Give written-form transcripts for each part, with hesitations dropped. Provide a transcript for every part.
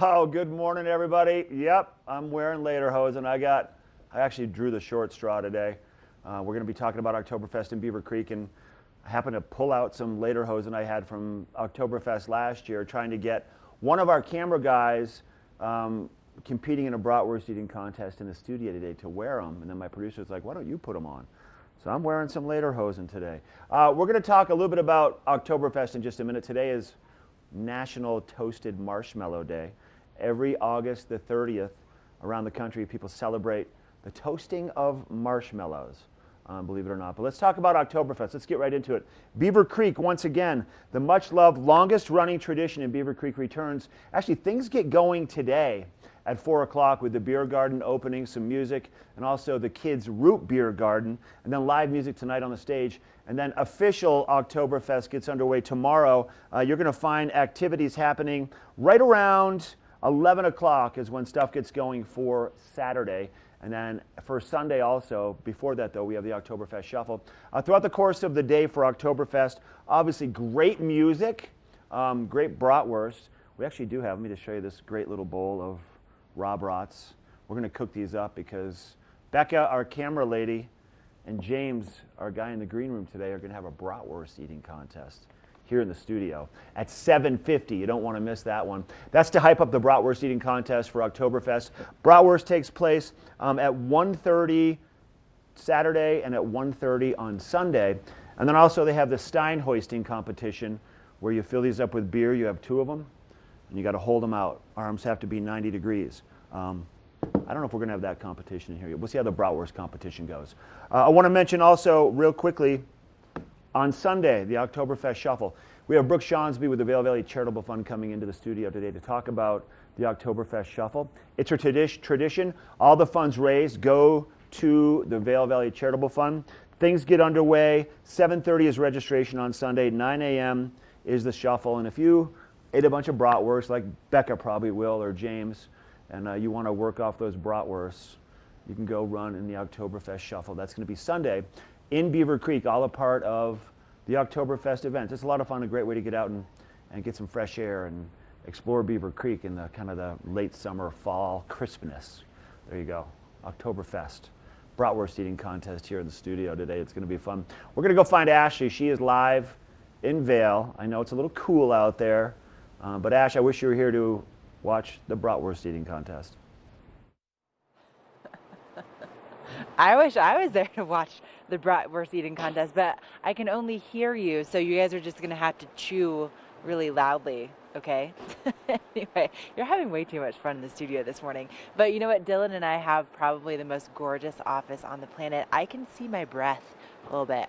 Oh, good morning, everybody. Yep, I'm wearing lederhosen. I actually drew the short straw today. We're going to be talking about Oktoberfest in Beaver Creek, and I happened to pull out some lederhosen I had from Oktoberfest last year, trying to get one of our camera guys competing in a bratwurst eating contest in the studio today to wear them. And then my producer's like, why don't you put them on? So I'm wearing some lederhosen today. We're going to talk a little bit about Oktoberfest in just a minute. Today is National Toasted Marshmallow Day. Every August the 30th around the country, people celebrate the toasting of marshmallows, believe it or not. But let's talk about Oktoberfest. Let's get right into it. Beaver Creek, once again, the much-loved, longest-running tradition in Beaver Creek returns. Actually, things get going today at 4 o'clock with the beer garden opening, some music, and also the kids' root beer garden, and then live music tonight on the stage. And then official Oktoberfest gets underway tomorrow. You're going to find activities happening right around 11 o'clock is when stuff gets going for Saturday. And then for Sunday also, before that though, we have the Oktoberfest Shuffle. Throughout the course of the day for Oktoberfest, obviously great music, great bratwurst. We actually do have, let me just show you this great little bowl of raw brats. We're going to cook these up because Becca, our camera lady, and James, our guy in the green room today, are going to have a bratwurst eating contest here in the studio at 7:50. You don't want to miss that one. That's to hype up the bratwurst eating contest for Oktoberfest. Bratwurst takes place at 1:30 Saturday and at 1:30 on Sunday. And then also they have the Stein hoisting competition where you fill these up with beer. You have 2 of them, and you got to hold them out. Arms have to be 90 degrees. I don't know if we're going to have that competition in here. We'll see how the bratwurst competition goes. I want to mention also, real quickly, on Sunday, the Oktoberfest Shuffle. We have Brooke Shawnsby with the Vail Valley Charitable Fund coming into the studio today to talk about the Oktoberfest Shuffle. It's a tradition. All the funds raised go to the Vail Valley Charitable Fund. Things get underway. 7:30 is registration on Sunday. 9 a.m. is the shuffle. And if you ate a bunch of bratwurst, like Becca probably will, or James, and you want to work off those bratwursts, you can go run in the Oktoberfest Shuffle. That's going to be Sunday in Beaver Creek, all a part of the Oktoberfest event. It's a lot of fun, a great way to get out and get some fresh air and explore Beaver Creek in the kind of the late summer, fall crispness. There you go, Oktoberfest. Bratwurst eating contest here in the studio today. It's going to be fun. We're going to go find Ashley. She is live in Vail. I know it's a little cool out there, but Ash, I wish you were here to watch the bratwurst eating contest. I wish I was there to watch the bratwurst eating contest, but I can only hear you, so you guys are just going to have to chew really loudly, okay? Anyway, you're having way too much fun in the studio this morning. But you know what? Dylan and I have probably the most gorgeous office on the planet. I can see my breath a little bit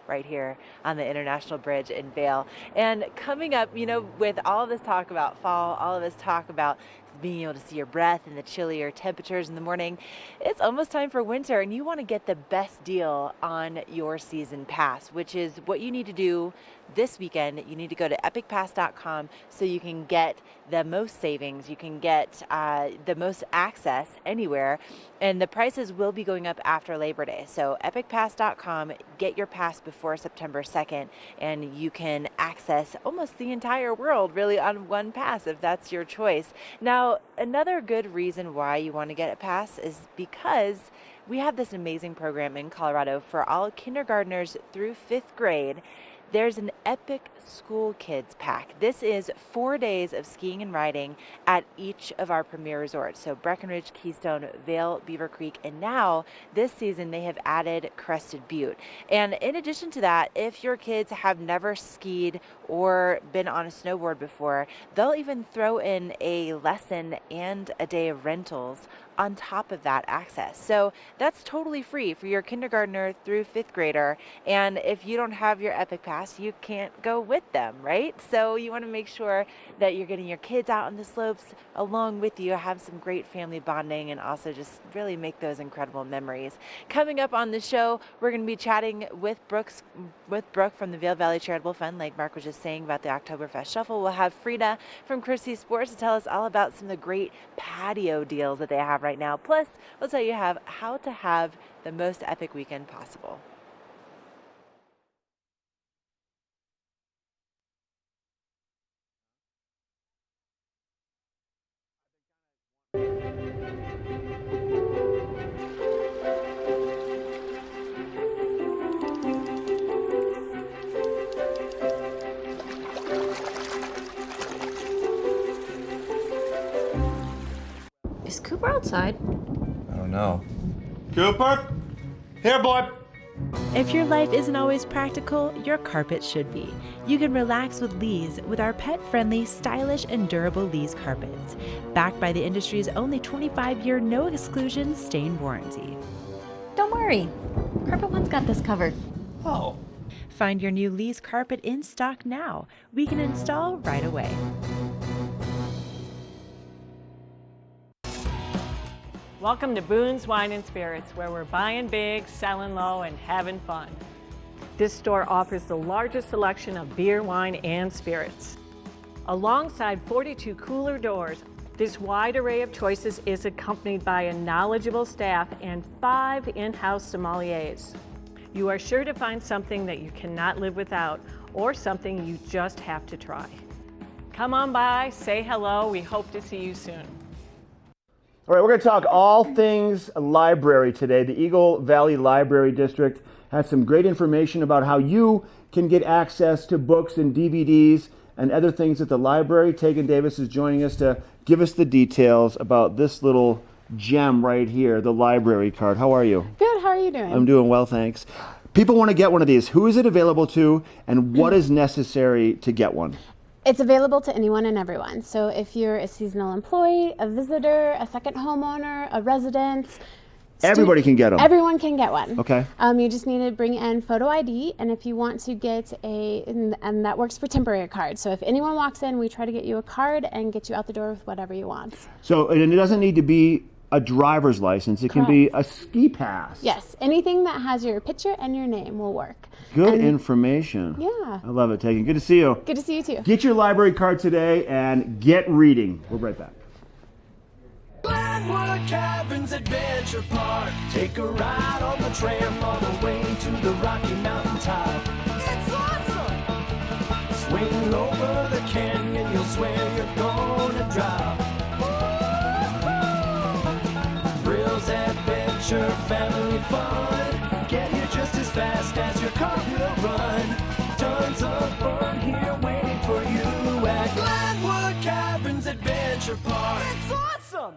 right here on the International Bridge in Vail. And coming up, you know, with all of this talk about fall, all of this talk about being able to see your breath and the chillier temperatures in the morning, it's almost time for winter, and you want to get the best deal on your season pass, which is what you need to do this weekend. You need to go to epicpass.com so you can get the most savings, you can get the most access anywhere, and the prices will be going up after Labor Day. So epicpass.com, get your pass before September 2nd, and you can access almost the entire world really on one pass if that's your choice. Now, another good reason why you want to get a pass is because we have this amazing program in Colorado for all kindergartners through 5th grade. There's an Epic School Kids Pack. This is 4 days of skiing and riding at each of our premier resorts. So Breckenridge, Keystone, Vail, Beaver Creek, and now this season they have added Crested Butte. And in addition to that, if your kids have never skied or been on a snowboard before, they'll even throw in a lesson and a day of rentals on top of that access. So that's totally free for your kindergartner through 5th grader. And if you don't have your Epic Pass, you can't go with them, right? So you want to make sure that you're getting your kids out on the slopes along with you, have some great family bonding, and also just really make those incredible memories. Coming up on the show, we're going to be chatting with Brooke from the Vail Valley Charitable Fund, like Mark was just saying about the Oktoberfest Shuffle. We'll have Frida from Christie Sports to tell us all about some of the great patio deals that they have right now. Plus, we'll tell you how to have the most epic weekend possible. outside? I don't know. Cooper? Here, boy. If your life isn't always practical, your carpet should be. You can relax with Lee's with our pet-friendly, stylish, and durable Lee's carpets. Backed by the industry's only 25-year no-exclusion stain warranty. Don't worry. Carpet One's got this covered. Oh. Find your new Lee's carpet in stock now. We can install right away. Welcome to Boone's Wine and Spirits, where we're buying big, selling low, and having fun. This store offers the largest selection of beer, wine, and spirits. Alongside 42 cooler doors, this wide array of choices is accompanied by a knowledgeable staff and 5 in-house sommeliers. You are sure to find something that you cannot live without, or something you just have to try. Come on by, say hello, we hope to see you soon. All right, we're going to talk all things library today. The Eagle Valley Library District has some great information about how you can get access to books and DVDs and other things at the library. Tegan Davis is joining us to give us the details about this little gem right here, the library card. How are you? Good, how are you doing? I'm doing well, thanks. People want to get one of these. Who is it available to, and what is necessary to get one? It's available to anyone and everyone. So if you're a seasonal employee, a visitor, a second homeowner, a resident, Everybody can get them. Everyone can get one. Okay. You just need to bring in photo ID, and if you want to get and that works for temporary cards. So if anyone walks in, we try to get you a card and get you out the door with whatever you want. So and it doesn't need to be a driver's license. It can be a ski pass. Yes, anything that has your picture and your name will work. Good information. Yeah. I love it, Tegan. Good to see you. Good to see you too. Get your library card today and get reading. We'll be right back. Glenwood Cabins Adventure Park. Take a ride on the tram all the way to the Rocky Mountain top. It's awesome! Swing over the canyon, you'll swear you're gonna drop. Thrills, adventure, family fun. Get here just as fast as your car will run. Tons of fun here waiting for you at Glenwood Cabins Adventure Park. It's awesome!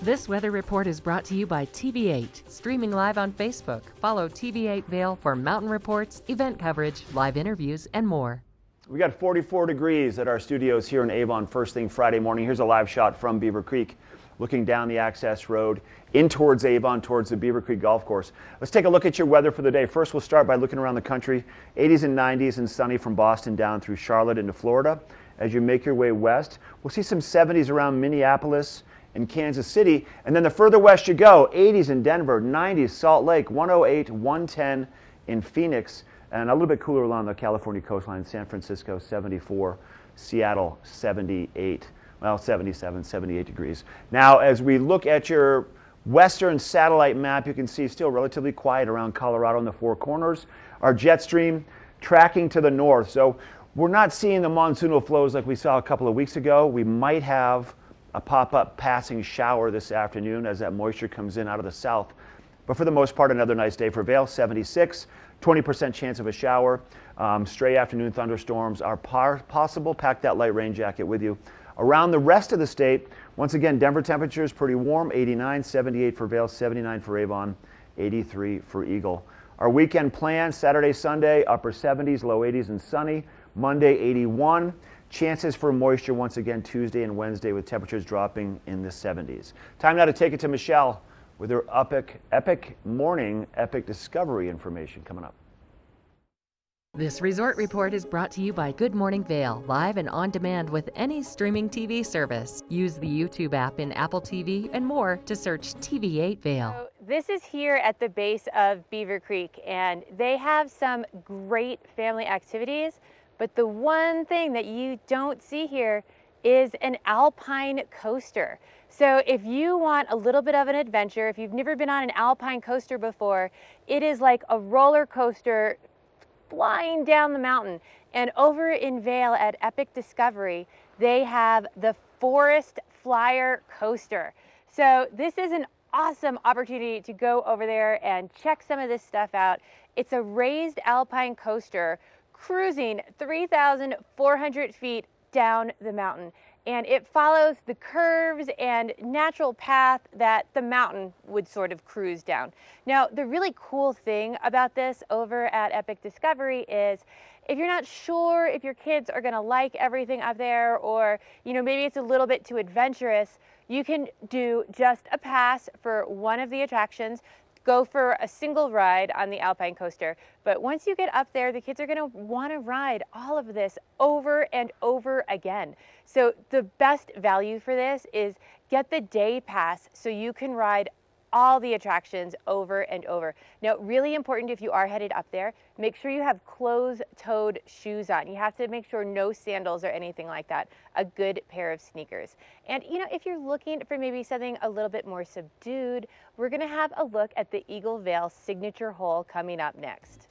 This weather report is brought to you by TV8, streaming live on Facebook. Follow TV8 Vail for mountain reports, event coverage, live interviews, and more. We got 44 degrees at our studios here in Avon first thing Friday morning. Here's a live shot from Beaver Creek, looking down the access road in towards Avon, towards the Beaver Creek Golf Course. Let's take a look at your weather for the day. First, we'll start by looking around the country. 80s and 90s and sunny from Boston down through Charlotte into Florida. As you make your way west, we'll see some 70s around Minneapolis and Kansas City. And then the further west you go, 80s in Denver, 90s Salt Lake, 108, 110 in Phoenix, and a little bit cooler along the California coastline, San Francisco 74, Seattle 78. Well, 77, 78 degrees. Now, as we look at your western satellite map, you can see still relatively quiet around Colorado in the Four Corners. Our jet stream tracking to the north. So we're not seeing the monsoonal flows like we saw a couple of weeks ago. We might have a pop-up passing shower this afternoon as that moisture comes in out of the south. But for the most part, another nice day for Vail, 76, 20% chance of a shower. Stray afternoon thunderstorms are possible. Pack that light rain jacket with you. Around the rest of the state, once again, Denver temperature is pretty warm, 89, 78 for Vail, 79 for Avon, 83 for Eagle. Our weekend plan, Saturday, Sunday, upper 70s, low 80s and sunny. Monday, 81. Chances for moisture once again Tuesday and Wednesday with temperatures dropping in the 70s. Time now to take it to Michelle with her epic morning, epic discovery information coming up. This resort report is brought to you by Good Morning Vail, live and on demand with any streaming TV service. Use the YouTube app in Apple TV and more to search TV8 Vail. So this is here at the base of Beaver Creek, and they have some great family activities, but the one thing that you don't see here is an alpine coaster. So if you want a little bit of an adventure, if you've never been on an alpine coaster before, it is like a roller coaster flying down the mountain. And over in Vail at Epic Discovery, they have the Forest Flyer Coaster. So this is an awesome opportunity to go over there and check some of this stuff out. It's a raised alpine coaster cruising 3,400 feet down the mountain. And it follows the curves and natural path that the mountain would sort of cruise down. Now, the really cool thing about this over at Epic Discovery is if you're not sure if your kids are gonna like everything up there, or maybe it's a little bit too adventurous, you can do just a pass for one of the attractions, go for a single ride on the Alpine coaster. But once you get up there, the kids are gonna wanna ride all of this over and over again. So the best value for this is get the day pass so you can ride all the attractions over and over. Now, really important if you are headed up there, make sure you have closed-toed shoes on. You have to make sure no sandals or anything like that, a good pair of sneakers. And if you're looking for maybe something a little bit more subdued, we're gonna have a look at the Eagle Vale signature hole coming up next.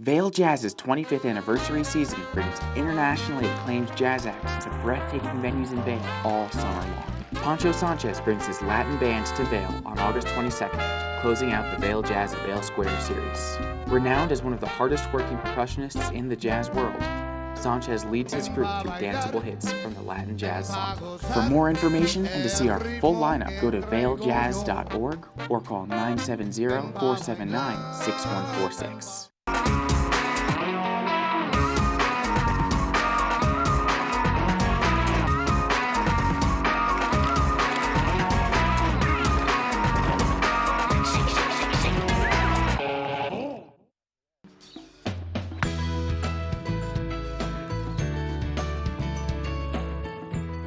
Vail Jazz's 25th anniversary season brings internationally acclaimed jazz acts to breathtaking venues in Vail all summer long. Pancho Sanchez brings his Latin band to Vail on August 22nd, closing out the Vail Jazz at Vail Square series. Renowned as one of the hardest working percussionists in the jazz world, Sanchez leads his group through danceable hits from the Latin jazz song. For more information and to see our full lineup, go to vailjazz.org or call 970-479-6146.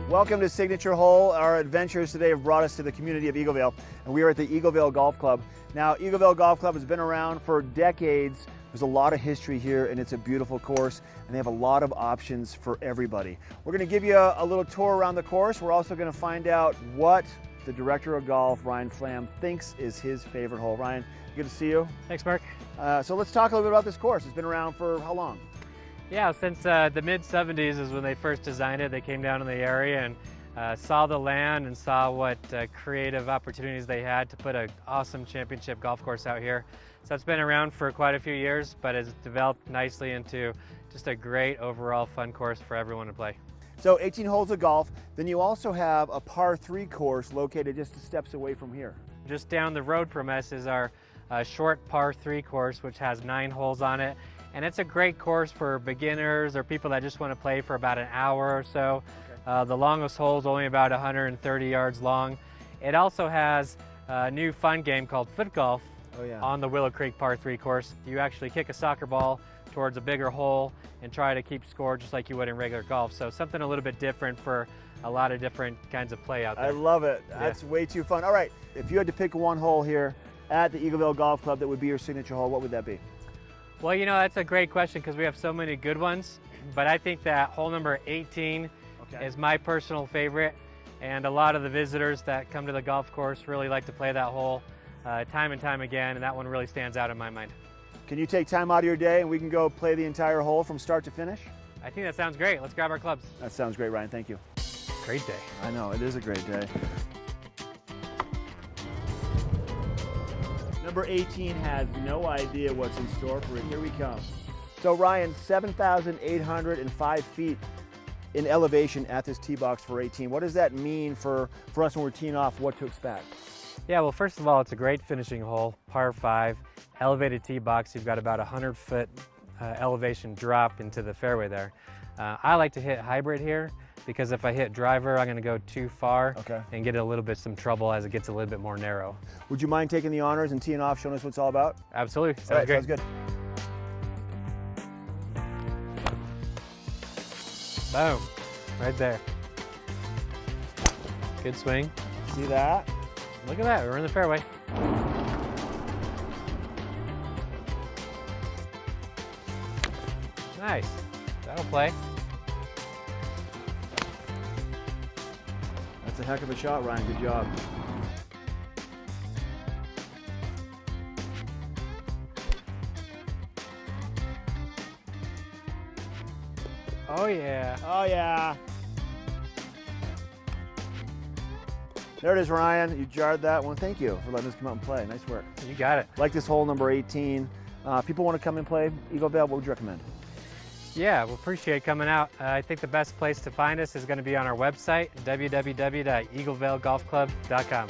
Welcome to Signature Hole. Our adventures today have brought us to the community of Eagleville, and we are at the Eagleville Golf Club. Now, Eagleville Golf Club has been around for decades. There's a lot of history here, and it's a beautiful course, and they have a lot of options for everybody. We're going to give you a little tour around the course. We're also going to find out what the director of golf, Ryan Flam, thinks is his favorite hole. Ryan, good to see you. Thanks, Mark. So let's talk a little bit about this course. It's been around for how long? Yeah, since the mid-'70s is when they first designed it. They came down in the area and saw the land and saw what creative opportunities they had to put an awesome championship golf course out here. So it's been around for quite a few years, but has developed nicely into just a great overall fun course for everyone to play. So 18 holes of golf, then you also have a par 3 course located just steps away from here. Just down the road from us is our short par 3 course, which has 9 holes on it. And it's a great course for beginners or people that just want to play for about an hour or so. Okay. The longest hole is only about 130 yards long. It also has a new fun game called foot golf on the Willow Creek par 3 course. You actually kick a soccer ball towards a bigger hole and try to keep score just like you would in regular golf. So something a little bit different for a lot of different kinds of play out there. I love it. That's way too fun. All right, if you had to pick one hole here at the Eagleville Golf Club that would be your signature hole, what would that be? Well, you know, that's a great question because we have so many good ones, but I think that hole number 18 is my personal favorite, and a lot of the visitors that come to the golf course really like to play that hole time and time again, and that one really stands out in my mind. Can you take time out of your day and we can go play the entire hole from start to finish? I think that sounds great. Let's grab our clubs. That sounds great, Ryan. Thank you. Great day. I know, it is a great day. Number 18 has no idea what's in store for it. Here we come. So Ryan, 7,805 feet in elevation at this tee box for 18. What does that mean for us when we're teeing off, what to expect? Yeah, well, first of all, it's a great finishing hole, par 5, elevated tee box. You've got about 100-foot elevation drop into the fairway there. I like to hit hybrid here because if I hit driver, I'm going to go too far and get a little bit some trouble as it gets a little bit more narrow. Would you mind taking the honors and teeing off, showing us what it's all about? Absolutely. All right, great. sounds good. Boom, right there. Good swing. See that? Look at that, we're in the fairway. Nice, that'll play. That's a heck of a shot, Ryan, good job. Oh yeah. Oh yeah. There it is, Ryan. You jarred that one. Thank you for letting us come out and play. Nice work. You got it. Like this hole number 18. People want to come and play Eagle Vale, what would you recommend? Yeah, we appreciate coming out. I think the best place to find us is going to be on our website, www.eaglevalegolfclub.com.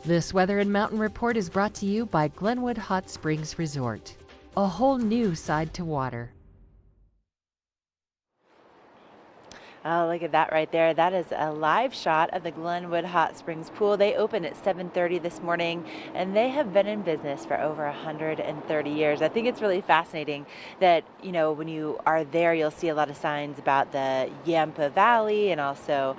This Weather and Mountain Report is brought to you by Glenwood Hot Springs Resort. A whole new side to water. Oh, look at that right there. That is a live shot of the Glenwood Hot Springs Pool. They opened at 7:30 this morning, and they have been in business for over 130 years. I think it's really fascinating that, you know, when you are there, you'll see a lot of signs about the Yampa Valley and also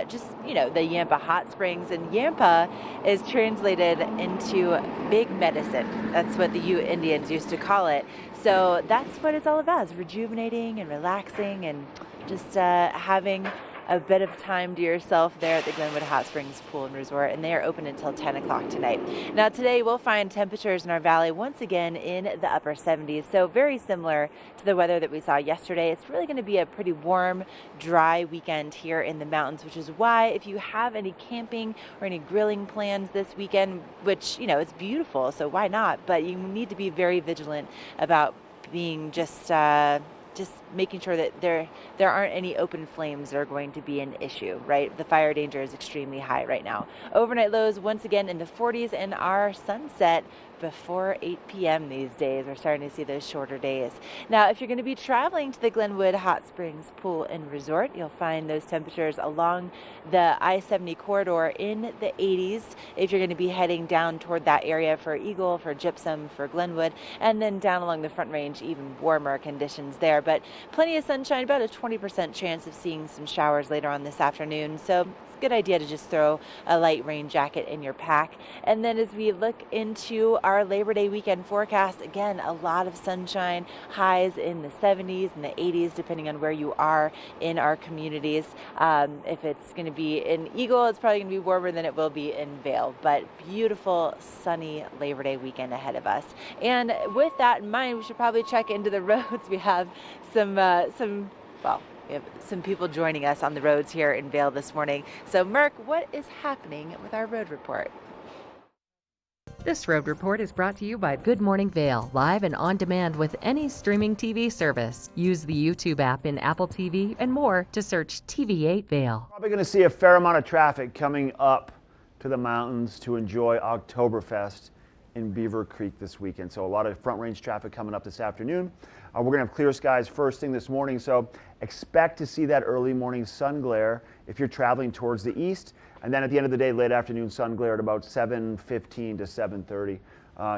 just, you know, the Yampa Hot Springs. And Yampa is translated into big medicine. That's what the Ute Indians used to call it. So that's what it's all about, is rejuvenating and relaxing and just having a bit of time to yourself there at the Glenwood Hot Springs Pool and Resort, and they are open until 10 o'clock tonight. Now today we'll find temperatures in our valley once again in the upper 70s, so very similar to the weather that we saw yesterday. It's really going to be a pretty warm, dry weekend here in the mountains, which is why if you have any camping or any grilling plans this weekend, which, you know, it's beautiful, so why not, but you need to be very vigilant about being just making sure that there aren't any open flames that are going to be an issue, right? The fire danger is extremely high right now. Overnight lows once again in the 40s, and our sunset before 8 p.m. these days. We're starting to see those shorter days. Now, if you're going to be traveling to the Glenwood Hot Springs Pool and Resort, you'll find those temperatures along the I-70 corridor in the 80s. If you're going to be heading down toward that area for Eagle, for Gypsum, for Glenwood, and then down along the Front Range, even warmer conditions there. But plenty of sunshine, about a 20% chance of seeing some showers later on this afternoon. So it's a good idea to just throw a light rain jacket in your pack. And then as we look into our Labor Day weekend forecast, again, a lot of sunshine, highs in the 70s and the 80s, depending on where you are in our communities. If it's going to be in Eagle, it's probably going to be warmer than it will be in Vail, but beautiful, sunny Labor Day weekend ahead of us. And with that in mind, we should probably check into the roads. We have we have some people joining us on the roads here in Vail this morning. So, Merck, what is happening with our road report? This road report is brought to you by Good Morning Vail, live and on demand with any streaming TV service. Use the YouTube app in Apple TV and more to search TV8 Vail. Probably going to see a fair amount of traffic coming up to the mountains to enjoy Oktoberfest in Beaver Creek this weekend. So a lot of Front Range traffic coming up this afternoon. We're going to have clear skies first thing this morning, so expect to see that early morning sun glare if you're traveling towards the east, and then at the end of the day, late afternoon sun glare at about 7:15 to 7:30.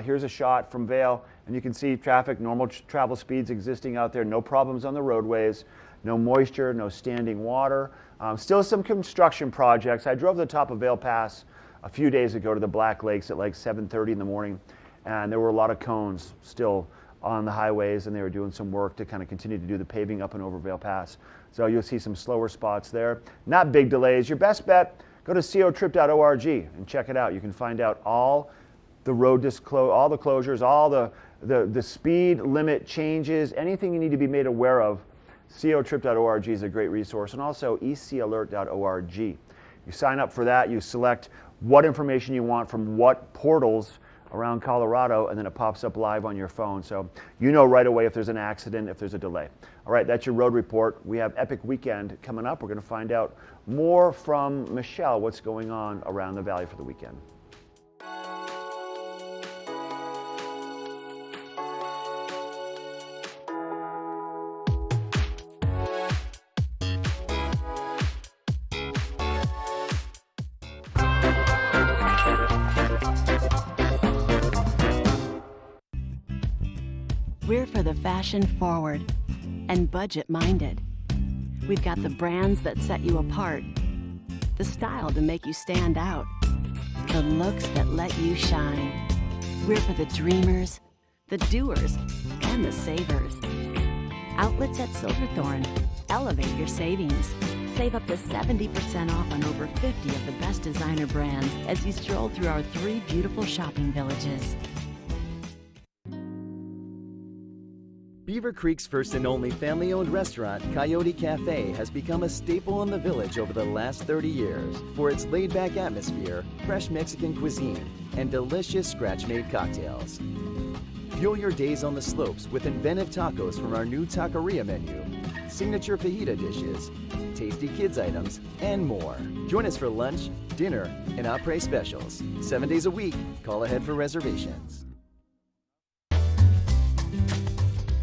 Here's a shot from Vail, and you can see traffic, normal travel speeds existing out there, no problems on the roadways, no moisture, no standing water. Still some construction projects. I drove the top of Vail Pass a few days ago to the Black Lakes at like 7:30 in the morning, and there were a lot of cones still on the highways, and they were doing some work to kind of continue to do the paving up and over Vail Pass. So you'll see some slower spots there. Not big delays. Your best bet, go to cotrip.org and check it out. You can find out all the road all the closures, all the speed limit changes, anything you need to be made aware of. cotrip.org is a great resource, and also ecalert.org You sign up for that, you select what information you want from what portals around Colorado, and then it pops up live on your phone. So you know right away if there's an accident, if there's a delay. All right, that's your road report. We have Epic Weekend coming up. We're going to find out more from Michelle what's going on around the valley for the weekend. We're for the fashion forward and budget minded. We've got the brands that set you apart, the style to make you stand out, the looks that let you shine. We're for the dreamers, the doers, and the savers. Outlets at Silverthorne. Elevate your savings. Save up to 70% off on over 50 of the best designer brands as you stroll through our 3 beautiful shopping villages. Beaver Creek's first and only family-owned restaurant, Coyote Cafe, has become a staple in the village over the last 30 years for its laid-back atmosphere, fresh Mexican cuisine, and delicious scratch-made cocktails. Fuel your days on the slopes with inventive tacos from our new taqueria menu, signature fajita dishes, tasty kids items, and more. Join us for lunch, dinner, and après specials. 7 days a week. Call ahead for reservations.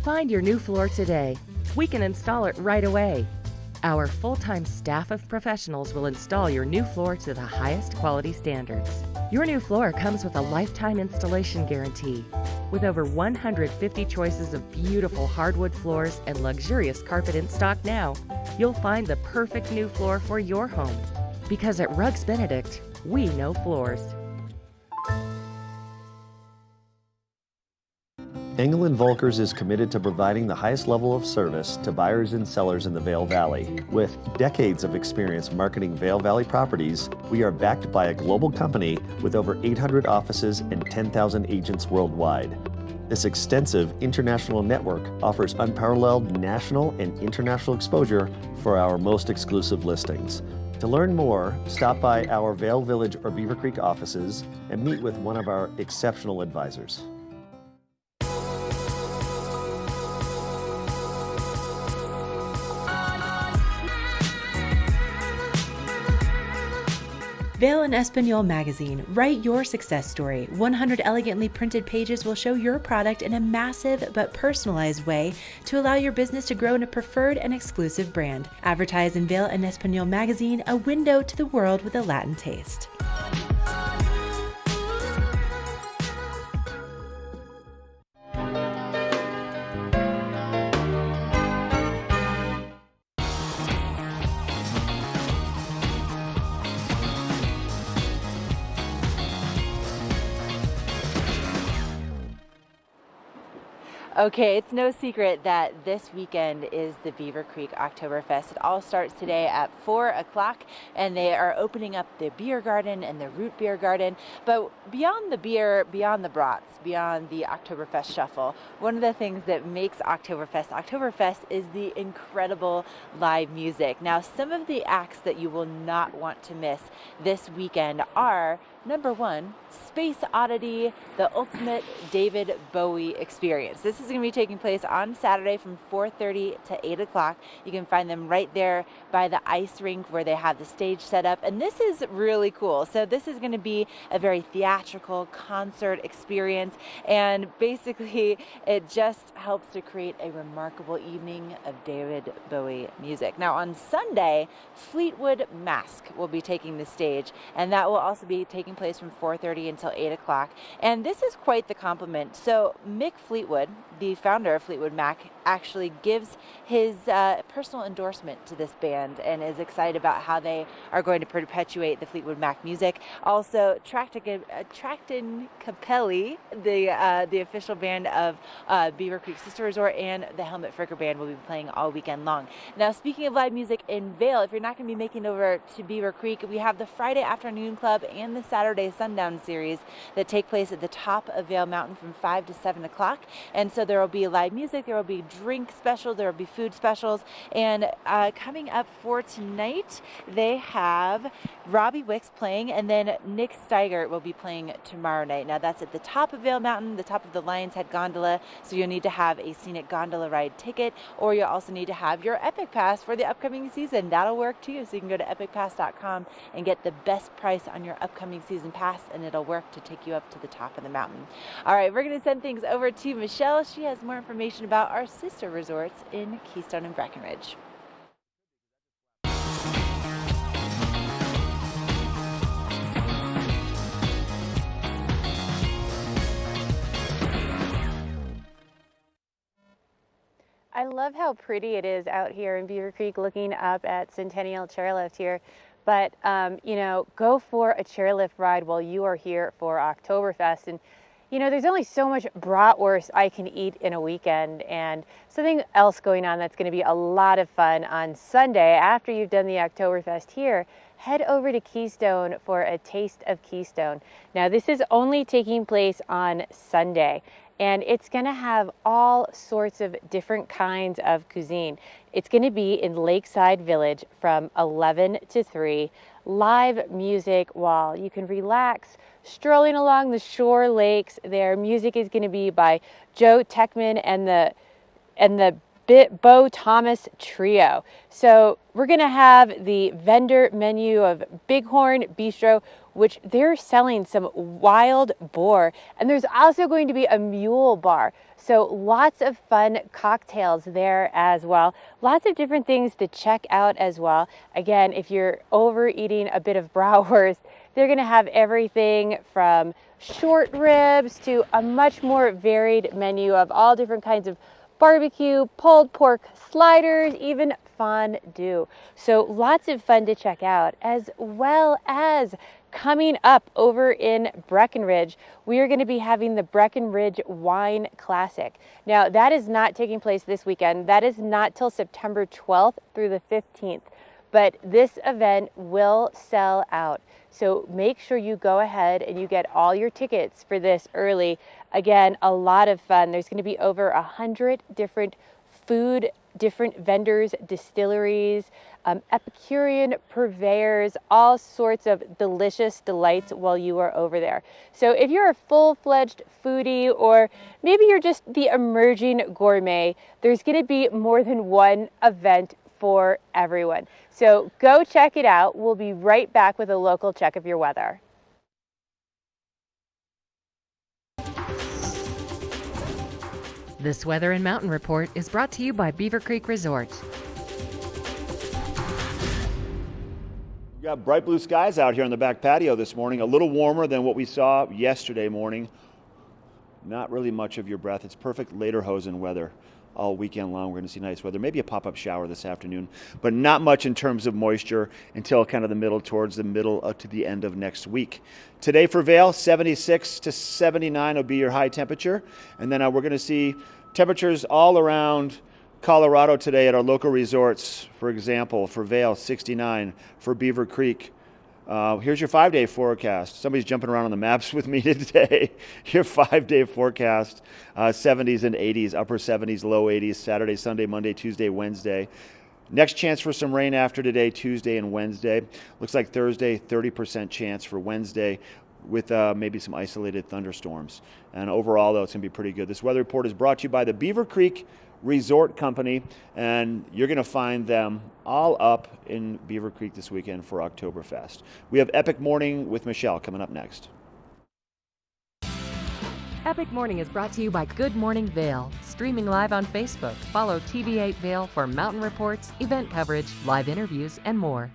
Find your new floor today. We can install it right away. Our full-time staff of professionals will install your new floor to the highest quality standards. Your new floor comes with a lifetime installation guarantee. With over 150 choices of beautiful hardwood floors and luxurious carpet in stock now, you'll find the perfect new floor for your home. Because at Rugs Benedict, we know floors. Engel & Volkers is committed to providing the highest level of service to buyers and sellers in the Vail Valley. With decades of experience marketing Vail Valley properties, we are backed by a global company with over 800 offices and 10,000 agents worldwide. This extensive international network offers unparalleled national and international exposure for our most exclusive listings. To learn more, stop by our Vail Village or Beaver Creek offices and meet with one of our exceptional advisors. Vail and Espanol magazine. Write your success story. 100 elegantly printed pages will show your product in a massive but personalized way to allow your business to grow in a preferred and exclusive brand. Advertise in Vail and Espanol magazine, a window to the world with a Latin taste. Okay, it's no secret that this weekend is the Beaver Creek Oktoberfest. It all starts today at 4 o'clock, and they are opening up the beer garden and the root beer garden. But beyond the beer, beyond the brats, beyond the Oktoberfest shuffle, one of the things that makes Oktoberfest is the incredible live music. Now, some of the acts that you will not want to miss this weekend are, number one, Space Oddity, the ultimate David Bowie experience. This is going to be taking place on Saturday from 4:30 to 8 o'clock. You can find them right there by the ice rink where they have the stage set up. And this is really cool. So this is going to be a very theatrical concert experience. And basically, it just helps to create a remarkable evening of David Bowie music. Now, on Sunday, Fleetwood Mac will be taking the stage. And that will also be taking place from 4:30 until 8 o'clock. And this is quite the compliment. So Mick Fleetwood, the founder of Fleetwood Mac, actually gives his personal endorsement to this band and is excited about how they are going to perpetuate the Fleetwood Mac music. Also, Tracton Capelli, the official band of Beaver Creek Sister Resort, and the Helmet Fricker Band will be playing all weekend long. Now, speaking of live music in Vail, if you're not going to be making it over to Beaver Creek, we have the Friday Afternoon Club and the Saturday Saturday Sundown series that take place at the top of Vail Mountain from 5 to 7 o'clock. And so there will be live music, there will be drink specials, there will be food specials. And coming up for tonight, they have Robbie Wicks playing, and then Nick Steigert will be playing tomorrow night. Now that's at the top of Vail Mountain, the top of the Lion's Head Gondola, so you'll need to have a scenic gondola ride ticket, or you'll also need to have your Epic Pass for the upcoming season. That'll work too, so you can go to epicpass.com and get the best price on your upcoming season pass, and it'll work to take you up to the top of the mountain. All right, we're going to send things over to Michelle. She has more information about our sister resorts in Keystone and Breckenridge. I love how pretty it is out here in Beaver Creek looking up at Centennial Chairlift here. But, you know, go for a chairlift ride while you are here for Oktoberfest. And, you know, there's only so much bratwurst I can eat in a weekend, and something else going on that's going to be a lot of fun on Sunday after you've done the Oktoberfest here. Head over to Keystone for a Taste of Keystone. Now, this is only taking place on Sunday, and it's going to have all sorts of different kinds of cuisine. It's going to be in Lakeside Village from 11 to 3. Live music while you can relax, strolling along the shore lakes. Their music is going to be by Joe Techman and the Bo Thomas Trio. So we're going to have the vendor menu of Bighorn Bistro, which they're selling some wild boar. And there's also going to be a mule bar. So lots of fun cocktails there as well. Lots of different things to check out as well. Again, if you're overeating a bit of bratwurst, they're going to have everything from short ribs to a much more varied menu of all different kinds of barbecue, pulled pork sliders, even fondue. So lots of fun to check out, as well as coming up over in Breckenridge, we are going to be having the Breckenridge Wine Classic. Now, that is not taking place this weekend. That is not till September 12th through the 15th. But this event will sell out. So make sure you go ahead and you get all your tickets for this early. Again, a lot of fun. There's going to be over 100 different food, different vendors, distilleries, Epicurean purveyors, all sorts of delicious delights while you are over there. So if you're a full-fledged foodie, or maybe you're just the emerging gourmet, there's going to be more than one event for everyone. So go check it out. We'll be right back with a local check of your weather. This weather and mountain report is brought to you by Beaver Creek Resort. We got bright blue skies out here on the back patio this morning, a little warmer than what we saw yesterday morning. Not really much of your breath. It's perfect lederhosen weather all weekend long. We're going to see nice weather, maybe a pop-up shower this afternoon, but not much in terms of moisture until kind of the middle, towards the middle to the end of next week. Today for Vail, 76 to 79 will be your high temperature, and then we're going to see temperatures all around Colorado today at our local resorts. For example, for Vail, 69, for Beaver Creek. Here's your 5-day forecast. Somebody's jumping around on the maps with me today. Your 5-day forecast, 70s and 80s, upper 70s, low 80s, Saturday, Sunday, Monday, Tuesday, Wednesday. Next chance for some rain after today, Tuesday and Wednesday. Looks like Thursday, 30% chance for Wednesday, with maybe some isolated thunderstorms. And overall, though, it's going to be pretty good. This weather report is brought to you by the Beaver Creek Resort Company, and you're going to find them all up in Beaver Creek this weekend for Oktoberfest. We have Epic Morning with Michelle coming up next. Epic Morning is brought to you by Good Morning Vail. Streaming live on Facebook. Follow TV8 Vail for mountain reports, event coverage, live interviews, and more.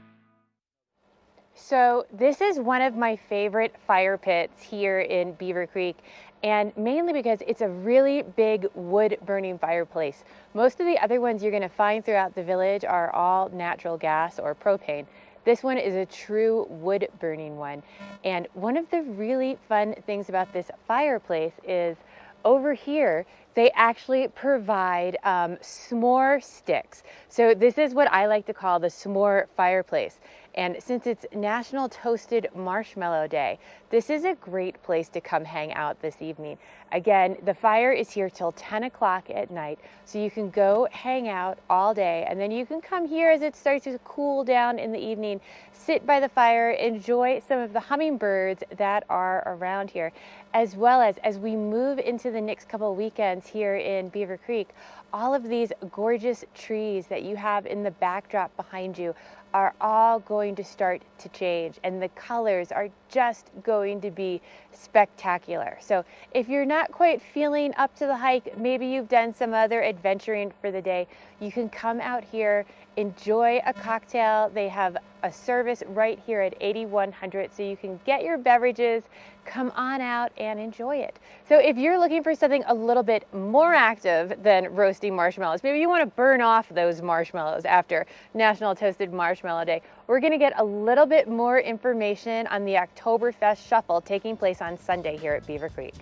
So this is one of my favorite fire pits here in Beaver Creek, and mainly because it's a really big wood burning fireplace. Most of the other ones you're going to find throughout the village are all natural gas or propane. This one is a true wood burning one. And one of the really fun things about this fireplace is over here, they actually provide s'more sticks. So this is what I like to call the s'more fireplace. And since it's National Toasted Marshmallow Day, this is a great place to come hang out this evening. Again, the fire is here till 10 o'clock at night, so you can go hang out all day, and then you can come here as it starts to cool down in the evening, sit by the fire, enjoy some of the hummingbirds that are around here, as well as we move into the next couple of weekends here in Beaver Creek, all of these gorgeous trees that you have in the backdrop behind you are all going to start to change, and the colors are just going to be spectacular. So if you're not quite feeling up to the hike, maybe you've done some other adventuring for the day, you can come out here, enjoy a cocktail. They have a service right here at 8100, so you can get your beverages, come on out and enjoy it. So if you're looking for something a little bit more active than roasting marshmallows, maybe you want to burn off those marshmallows after National Toasted Marshmallow Day, we're going to get a little bit more information on the Oktoberfest Shuffle taking place on Sunday here at Beaver Creek.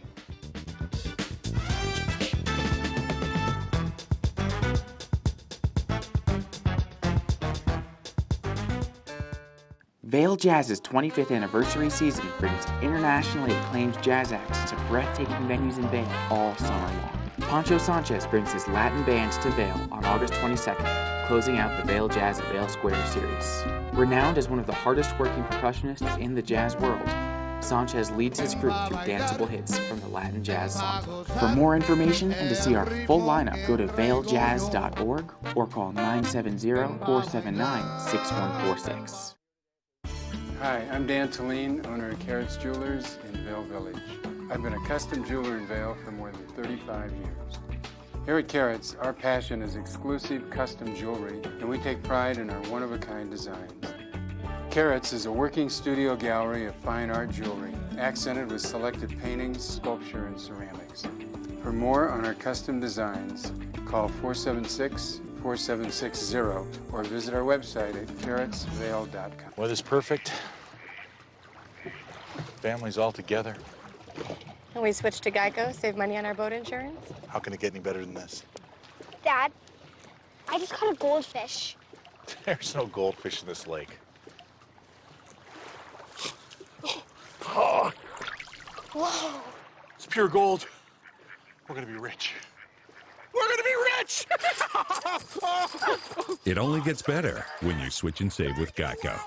Vail Jazz's 25th anniversary season brings internationally acclaimed jazz acts to breathtaking venues in Vail all summer long. Pancho Sanchez brings his Latin band to Vail on August 22nd, closing out the Vail Jazz at Vail Square series. Renowned as one of the hardest working percussionists in the jazz world, Sanchez leads his group through danceable hits from the Latin jazz song. For more information and to see our full lineup, go to vailjazz.org or call 970-479-6146. Hi, I'm Dan Talene, owner of Carrots Jewelers in Vail Village. I've been a custom jeweler in Vail for more than 35 years. Here at Carrots, our passion is exclusive custom jewelry, and we take pride in our one-of-a-kind designs. Carrots is a working studio gallery of fine art jewelry, accented with selected paintings, sculpture, and ceramics. For more on our custom designs, call 476-4760 or visit our website at carrotsvail.com. Weather's perfect. Family's all together. And we switched to Geico, save money on our boat insurance. How can it get any better than this? Dad, I just caught a goldfish. There's no goldfish in this lake. Oh, Whoa. it's pure gold. We're gonna be rich. We're gonna be rich! It only gets better when you switch and save with Geico.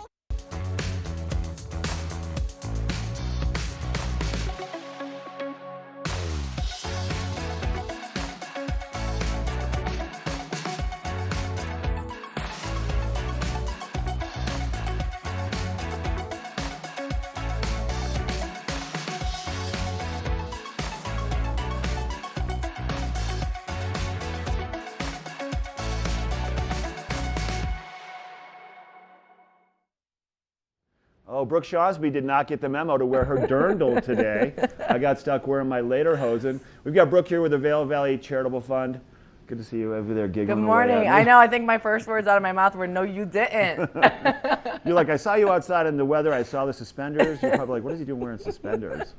Oh, Brooke Shawsby did not get the memo to wear her dirndl today. I got stuck wearing my lederhosen. We've got Brooke here with the Vail Valley Charitable Fund. Good to see you over there giggling. Good away at morning. me. I know. I think my first words out of my mouth were, "No, you didn't." You're like, I saw you outside in the weather. I saw the suspenders. You're probably like, what is he doing wearing suspenders?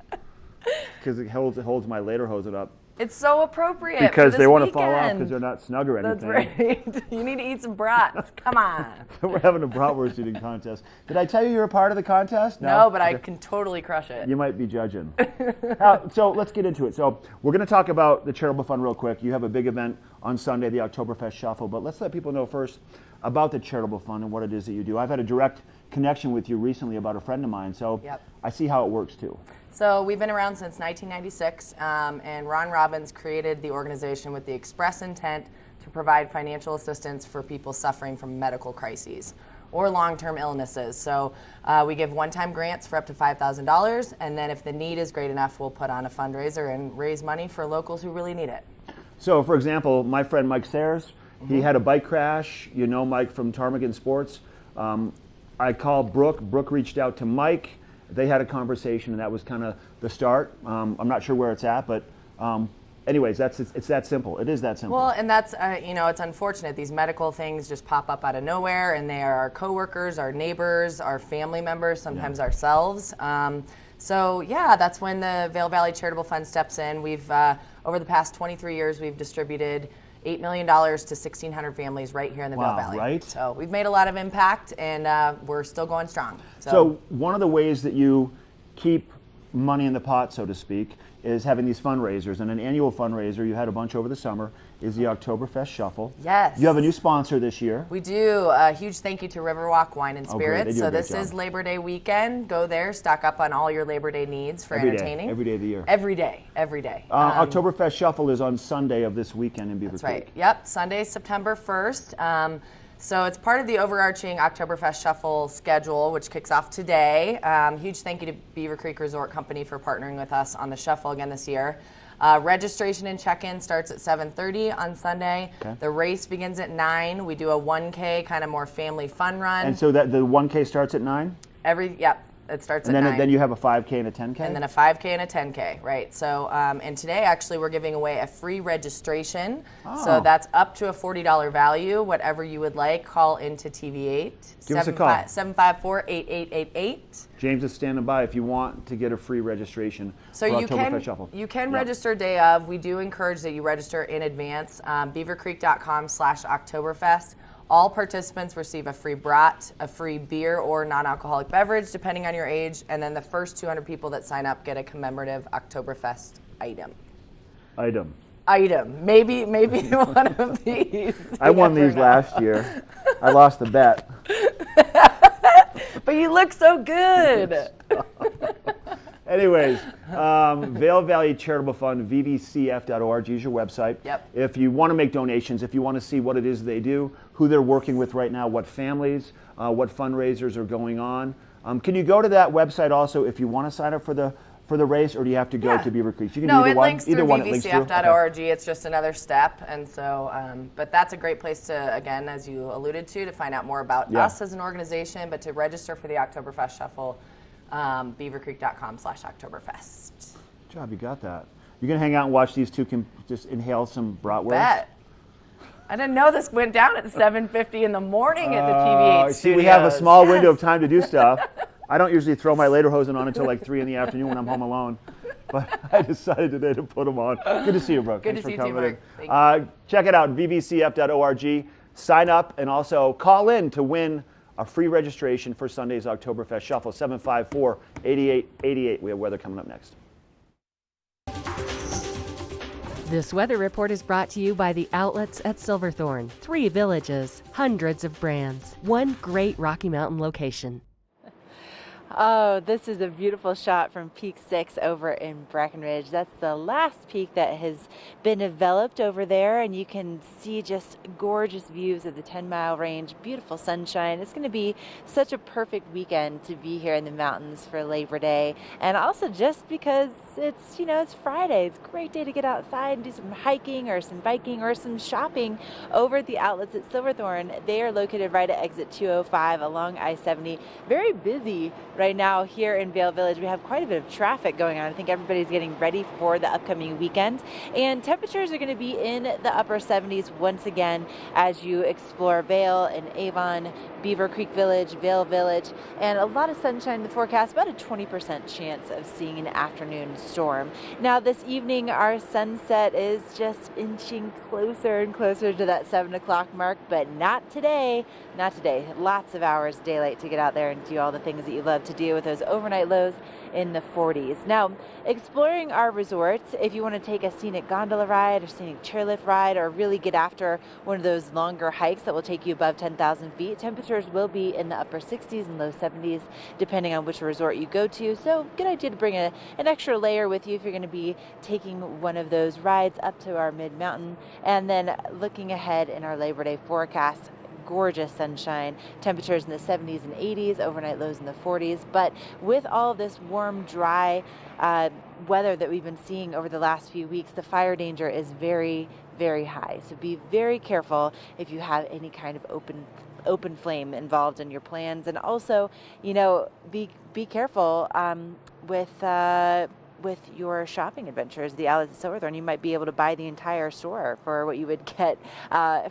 Because it holds my lederhosen up. It's so appropriate. Because for they this want to fall off weekend. because they're not snug or anything. That's right. You need to eat some brats. Come on. We're having a bratwurst eating contest. Did I tell you you were part of the contest? No, but I Okay. can totally crush it. You might be judging. So let's get into it. So we're going to talk about the Charitable Fund real quick. You have a big event on Sunday, the Oktoberfest Shuffle, but let's let people know first about the Charitable Fund and what it is that you do. I've had a direct connection with you recently about a friend of mine, so Yep. I see how it works too. So we've been around since 1996, and Ron Robbins created the organization with the express intent to provide financial assistance for people suffering from medical crises or long-term illnesses. So we give one-time grants for up to $5,000, and then if the need is great enough, we'll put on a fundraiser and raise money for locals who really need it. So, for example, my friend Mike Sayers, he had a bike crash. You know Mike from Ptarmigan Sports. I called Brooke. Brooke reached out to Mike. They had a conversation, and that was kind of the start. I'm not sure where it's at, but anyways, it's that simple. It is that simple. Well, and that's, it's unfortunate. These medical things just pop up out of nowhere, and they are our coworkers, our neighbors, our family members, sometimes ourselves. So, yeah, that's when the Vail Valley Charitable Fund steps in. We've, over the past 23 years, we've distributed $8 million to 1,600 families right here in the Vail Valley. Right? So we've made a lot of impact, and we're still going strong. So one of the ways that you keep money in the pot, so to speak, is having these fundraisers. And an annual fundraiser, you had a bunch over the summer, is the Oktoberfest Shuffle. Yes. You have a new sponsor this year. We do. A huge thank you to Riverwalk Wine and Oh, great. They Spirits. do a So great this job. is Labor Day weekend. Go there, stock up on all your Labor Day needs for entertaining. Every day of the year. Every day. Every day. Oktoberfest Shuffle is on Sunday of this weekend in Beaver That's Creek. right. Yep. Sunday, September 1st. So it's part of the overarching Oktoberfest Shuffle schedule, which kicks off today. Huge thank you to Beaver Creek Resort Company for partnering with us on the Shuffle again this year. Registration and check-in starts at 7:30 on Sunday. Okay. The race begins at 9. We do a 1K, kind of more family fun run. And so that the 1K starts at 9? It starts And at then 9. then you have a 5K and a 10K? And then a 5K and a 10K, right? So, and today actually we're giving away a free registration. So that's up to a $40 value, whatever you would like. Call into TV8. Give us a call. 754-8888. James is standing by if you want to get a free registration So for you Oktoberfest Shuffle. can register day of. We do encourage that you register in advance. beavercreek.com/Oktoberfest. All participants receive a free brat, a free beer or non-alcoholic beverage, depending on your age, and then the first 200 people that sign up get a commemorative Oktoberfest item. Maybe one of these. I won these last year. I lost the bet. But you look so good. Anyways, Vail Valley Charitable Fund, vvcf.org is your website. Yep. If you want to make donations, if you want to see what it is they do, who they're working with right now, what families, what fundraisers are going on. Can you go to that website also if you want to sign up for the race, or do you have to go to Beaver Creek? You can do either it one. links through Either one it links through. vvcf.org. It's just another step. And so, but that's a great place to, again, as you alluded to find out more about us as an organization, but to register for the Oktoberfest Shuffle. beavercreek.com/Oktoberfest. Good job, you got that. You're going to hang out and watch these two just inhale some bratwurst? Bet. I didn't know this went down at 7:50 in the morning at the TV8 See, we have a small window of time to do stuff. I don't usually throw my lederhosen on until like 3 in the afternoon when I'm home alone. But I decided today to put them on. Good to see you, bro. Good Thanks to see for you too, coming Mark. in. Check it out, vvcf.org. Sign up and also call in to win a free registration for Sunday's Oktoberfest Shuffle, 754-8888. We have weather coming up next. This weather report is brought to you by the outlets at Silverthorne. 3 villages, hundreds of brands, one great Rocky Mountain location. Oh, this is a beautiful shot from Peak 6 over in Breckenridge. That's the last peak that has been developed over there, and you can see just gorgeous views of the 10-mile range, beautiful sunshine. It's going to be such a perfect weekend to be here in the mountains for Labor Day, and also just because it's, it's Friday. It's a great day to get outside and do some hiking or some biking or some shopping over at the outlets at Silverthorne. They are located right at exit 205 along I-70. Very busy right now here in Vail Village. We have quite a bit of traffic going on. I think everybody's getting ready for the upcoming weekend. And temperatures are going to be in the upper 70s once again as you explore Vail and Avon, Beaver Creek Village, Vail Village, and a lot of sunshine in the forecast, about a 20% chance of seeing an afternoon storm. Now this evening our sunset is just inching closer and closer to that 7 o'clock mark, but not today. Not today. Lots of hours daylight to get out there and do all the things that you love to do with those overnight lows in the 40s. Now, exploring our resorts, if you want to take a scenic gondola ride or scenic chairlift ride or really get after one of those longer hikes that will take you above 10,000 feet, temperatures will be in the upper 60s and low 70s depending on which resort you go to. So good idea to bring an extra layer with you if you're going to be taking one of those rides up to our mid-mountain. And then looking ahead in our Labor Day forecast, gorgeous sunshine, temperatures in the 70s and 80s, overnight lows in the 40s. But with all of this warm, dry weather that we've been seeing over the last few weeks, the fire danger is very, very high. So be very careful if you have any kind of open flame involved in your plans. And also, be careful with your shopping adventures. The outlets at Silverthorne, you might be able to buy the entire store for what you would get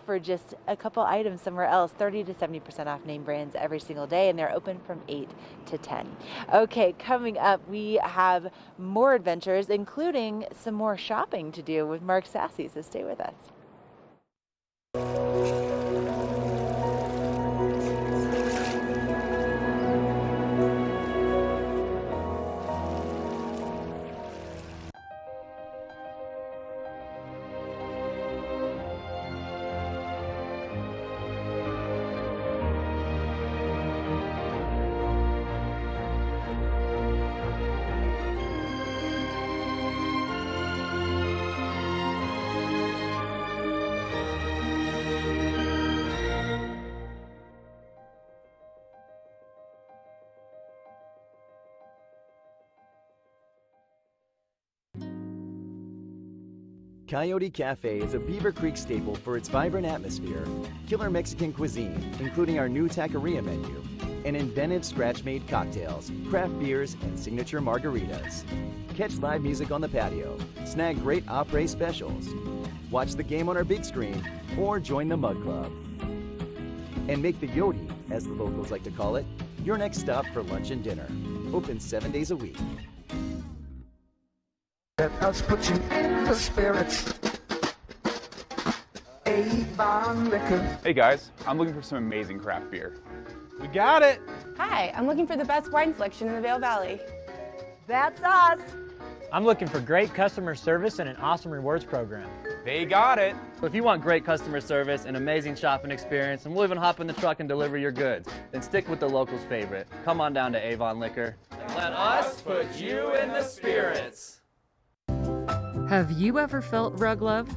for just a couple items somewhere else. 30 to 70% off name brands every single day, and they're open from 8 to 10. Okay, coming up, we have more adventures, including some more shopping to do with Mark Sassy, so stay with us. Coyote Cafe is a Beaver Creek staple for its vibrant atmosphere, killer Mexican cuisine, including our new taqueria menu, and inventive scratch-made cocktails, craft beers, and signature margaritas. Catch live music on the patio, snag great après specials, watch the game on our big screen, or join the Mug Club. And make the Yodi, as the locals like to call it, your next stop for lunch and dinner. Open 7 days a week. Let us put you in the spirits. Avon Liquor. Hey guys, I'm looking for some amazing craft beer. We got it! Hi, I'm looking for the best wine selection in the Vail Valley. That's us. I'm looking for great customer service and an awesome rewards program. They got it! So if you want great customer service, an amazing shopping experience, and we'll even hop in the truck and deliver your goods, then stick with the locals' favorite. Come on down to Avon Liquor. Let us put you in the spirits. Have you ever felt rug love?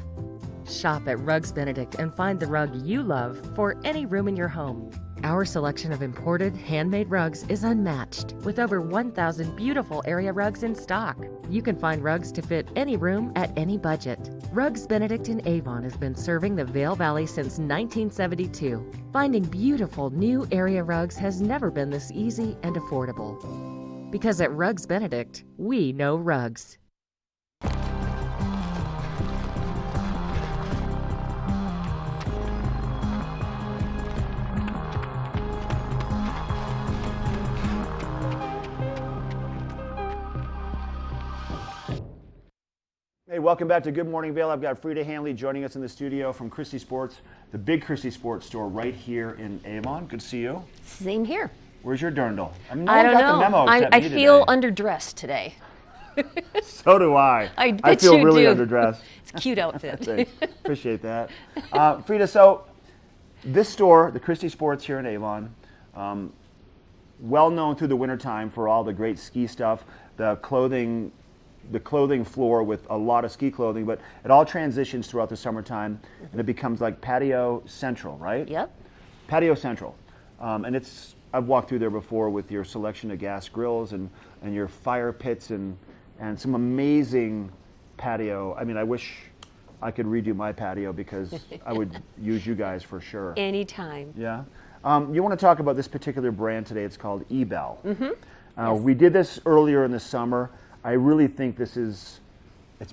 Shop at Rugs Benedict and find the rug you love for any room in your home. Our selection of imported, handmade rugs is unmatched, with over 1,000 beautiful area rugs in stock. You can find rugs to fit any room at any budget. Rugs Benedict in Avon has been serving the Vail Valley since 1972. Finding beautiful new area rugs has never been this easy and affordable. Because at Rugs Benedict, we know rugs. Hey, welcome back to Good Morning Vail. I've got Frida Hanley joining us in the studio from Christie Sports, the big Christie Sports store right here in Avon. Good to see you. Same here. Where's your dirndl? I don't know. The memo I feel underdressed today. So do I. I feel you really do. underdressed. It's a cute outfit. Appreciate that. Frida, so this store, the Christie Sports here in Avon, well known through the wintertime for all the great ski stuff, the clothing floor with a lot of ski clothing, but it all transitions throughout the summertime and it becomes like patio central, right? Yep. Patio central. And I've walked through there before with your selection of gas grills and your fire pits and some amazing patio. I mean, I wish I could redo my patio because I would use you guys for sure. Anytime. Yeah. You want to talk about this particular brand today. It's called Ebel. Mm-hmm. Yes. We did this earlier in the summer. I really think it's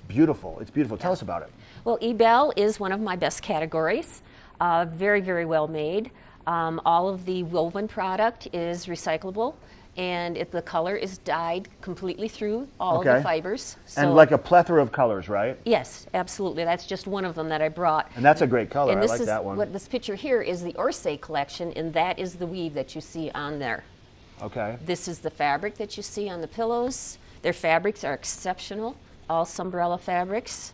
beautiful. It's beautiful. Tell us about it. Well, Ebel is one of my best categories. Very, very well made. All of the woven product is recyclable, and the color is dyed completely through all of the fibers. So, and like a plethora of colors, right? Yes, absolutely. That's just one of them that I brought. And that's a great color. And I like that one. This picture here is the Orsay collection, and that is the weave that you see on there. Okay. This is the fabric that you see on the pillows. Their fabrics are exceptional, all Sunbrella fabrics.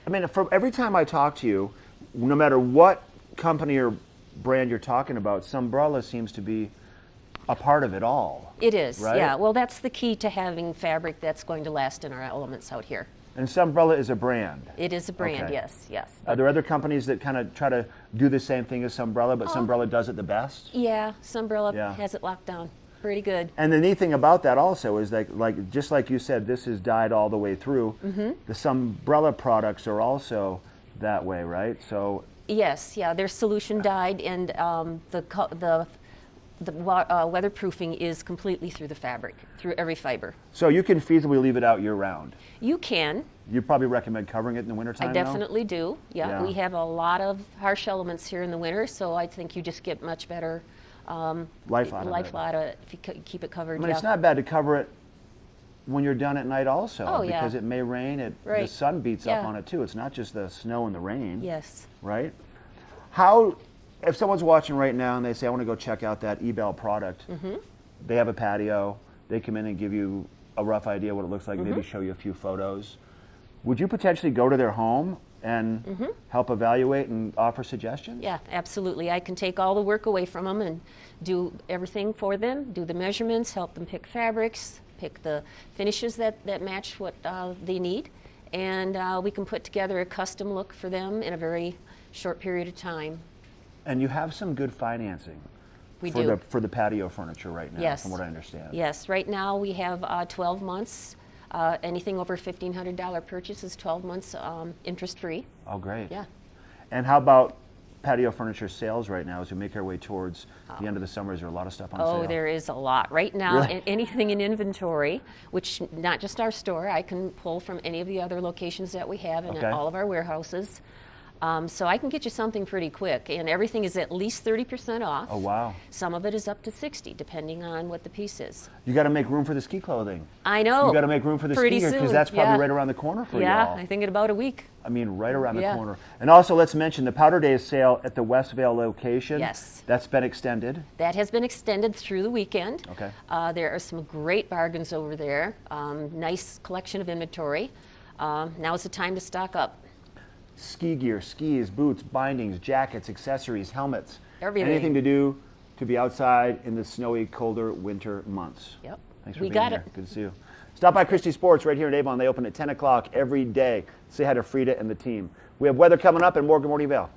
I mean, every time I talk to you, no matter what company or brand you're talking about, Sunbrella seems to be a part of it all. It is, right? yeah. Well, that's the key to having fabric that's going to last in our elements out here. And Sunbrella is a brand? It is a brand, okay. yes. Are there other companies that kind of try to do the same thing as Sunbrella, but Sunbrella does it the best? Yeah, Sunbrella has it locked down. Pretty good. And the neat thing about that also is that, like just like you said, this is dyed all the way through. Mm-hmm. The Sunbrella products are also that way, right? So yes, yeah, they're solution dyed, and the weatherproofing is completely through the fabric, through every fiber. So you can feasibly leave it out year round. You can. You probably recommend covering it in the wintertime. I definitely do. Yeah, we have a lot of harsh elements here in the winter, so I think you just get much better. Life out of it if you keep it covered. I mean, it's not bad to cover it when you're done at night also, because it may rain. The sun beats up on it too. It's not just the snow and the rain. Yes. Right? How, if someone's watching right now and they say, I want to go check out that Ebel product, they have a patio, they come in and give you a rough idea what it looks like, maybe show you a few photos. Would you potentially go to their home and help evaluate and offer suggestions? Yeah, absolutely. I can take all the work away from them and do everything for them, do the measurements, help them pick fabrics, pick the finishes that match what they need, and we can put together a custom look for them in a very short period of time. And you have some good financing for the patio furniture right now, from what I understand. Yes, right now we have 12 months Anything over $1,500 purchase is 12 months interest-free. Oh, great. Yeah. And how about patio furniture sales right now as we make our way towards the end of the summer? Is there a lot of stuff on sale? Oh, there is a lot. Right now, Really? anything in inventory, which not just our store, I can pull from any of the other locations that we have in Okay. all of our warehouses. So I can get you something pretty quick, and everything is at least 30% off. Oh, wow. Some of it is up to 60, depending on what the piece is. You got to make room for the ski clothing. I know. You got to make room for the Pretty ski gear because soon, that's probably yeah. right around the corner for Yeah, y'all. I think in about a week. I mean, right around the Yeah. corner. And also, let's mention the Powder Days sale at the Westvale location. Yes. That's been extended. That has been extended through the weekend. Okay. There are some great bargains over there. Nice collection of inventory. Now is the time to stock up. Ski gear, skis, boots, bindings, jackets, accessories, helmets. Everything. Anything to do to be outside in the snowy, colder winter months. Yep. Thanks for We being got here. it. Good to see you. Stop by Christie Sports right here in Avon. They open at 10 o'clock every day. Say hi to Frida and the team. We have weather coming up and more Good Morning Vale.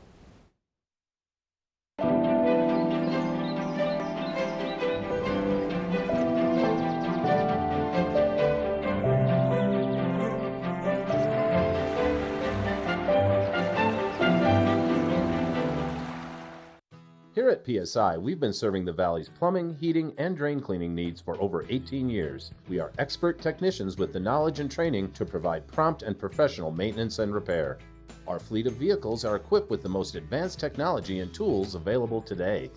Here at PSI, we've been serving the Valley's plumbing, heating, and drain cleaning needs for over 18 years. We are expert technicians with the knowledge and training to provide prompt and professional maintenance and repair. Our fleet of vehicles are equipped with the most advanced technology and tools available today.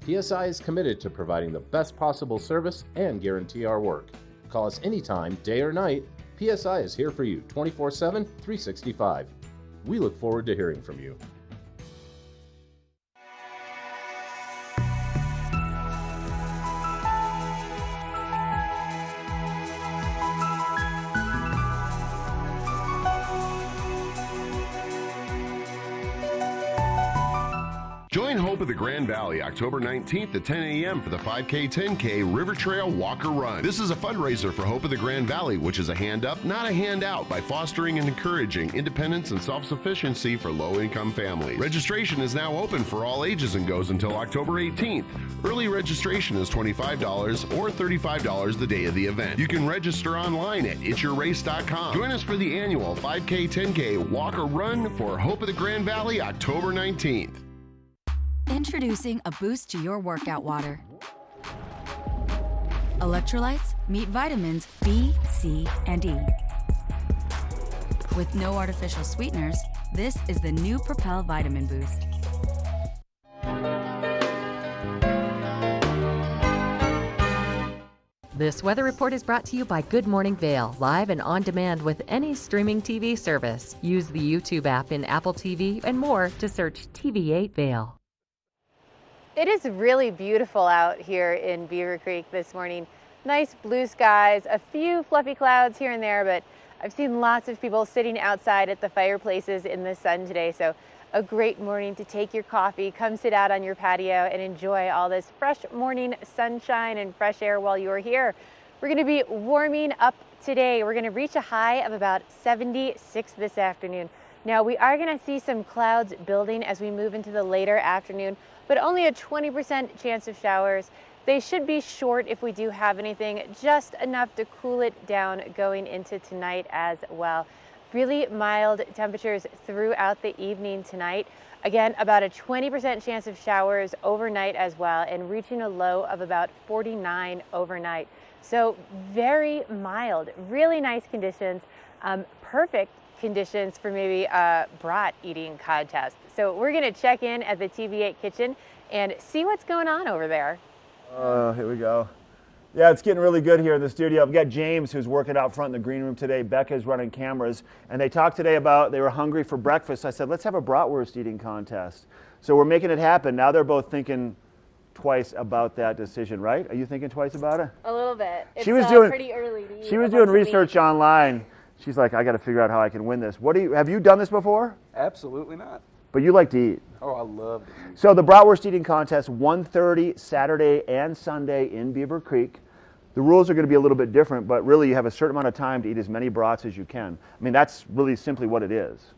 PSI is committed to providing the best possible service and guarantee our work. Call us anytime, day or night. PSI is here for you 24/7, 365. We look forward to hearing from you. Join Hope of the Grand Valley October 19th at 10 a.m. for the 5K 10K River Trail Walker Run. This is a fundraiser for Hope of the Grand Valley, which is a hand up, not a handout, by fostering and encouraging independence and self-sufficiency for low-income families. Registration is now open for all ages and goes until October 18th. Early registration is $25 or $35 the day of the event. You can register online at itsyourrace.com. Join us for the annual 5K 10K Walker Run for Hope of the Grand Valley October 19th. Introducing a boost to your workout water. Electrolytes meet vitamins B, C, and E. With no artificial sweeteners, this is the new Propel Vitamin Boost. This weather report is brought to you by Good Morning Vale, live and on demand with any streaming TV service. Use the YouTube app in Apple TV and more to search TV8 Vale. It is really beautiful out here in Beaver Creek this morning. Nice blue skies, a few fluffy clouds here and there, but I've seen lots of people sitting outside at the fireplaces in the sun today. So a great morning to take your coffee, come sit out on your patio and enjoy all this fresh morning sunshine and fresh air while you're here. We're going to be warming up today. We're going to reach a high of about 76 this afternoon. Now we are going to see some clouds building as we move into the later afternoon, but only a 20% chance of showers. They should be short if we do have anything, just enough to cool it down going into tonight as well. Really mild temperatures throughout the evening tonight. Again, about a 20% chance of showers overnight as well, and reaching a low of about 49 overnight. So very mild, really nice conditions, perfect conditions for maybe a brat eating contest. So we're gonna check in at the TV8 kitchen and see what's going on over there. Here we go. Yeah, it's getting really good here in the studio. I've got James, who's working out front in the green room today. Becca's running cameras. And they talked today about they were hungry for breakfast. I said, let's have a bratwurst eating contest. So we're making it happen. Now they're both thinking twice about that decision, right? Are you thinking twice about it? A little bit. It's She was doing pretty early to eat. She was doing research online. She's like, I got to figure out how I can win this. Have you done this before? Absolutely not. But you like to eat. Oh, I love to eat. So the bratwurst eating contest, 1:30 Saturday and Sunday in Beaver Creek. The rules are going to be a little bit different, but really you have a certain amount of time to eat as many brats as you can. I mean, that's really simply what it is.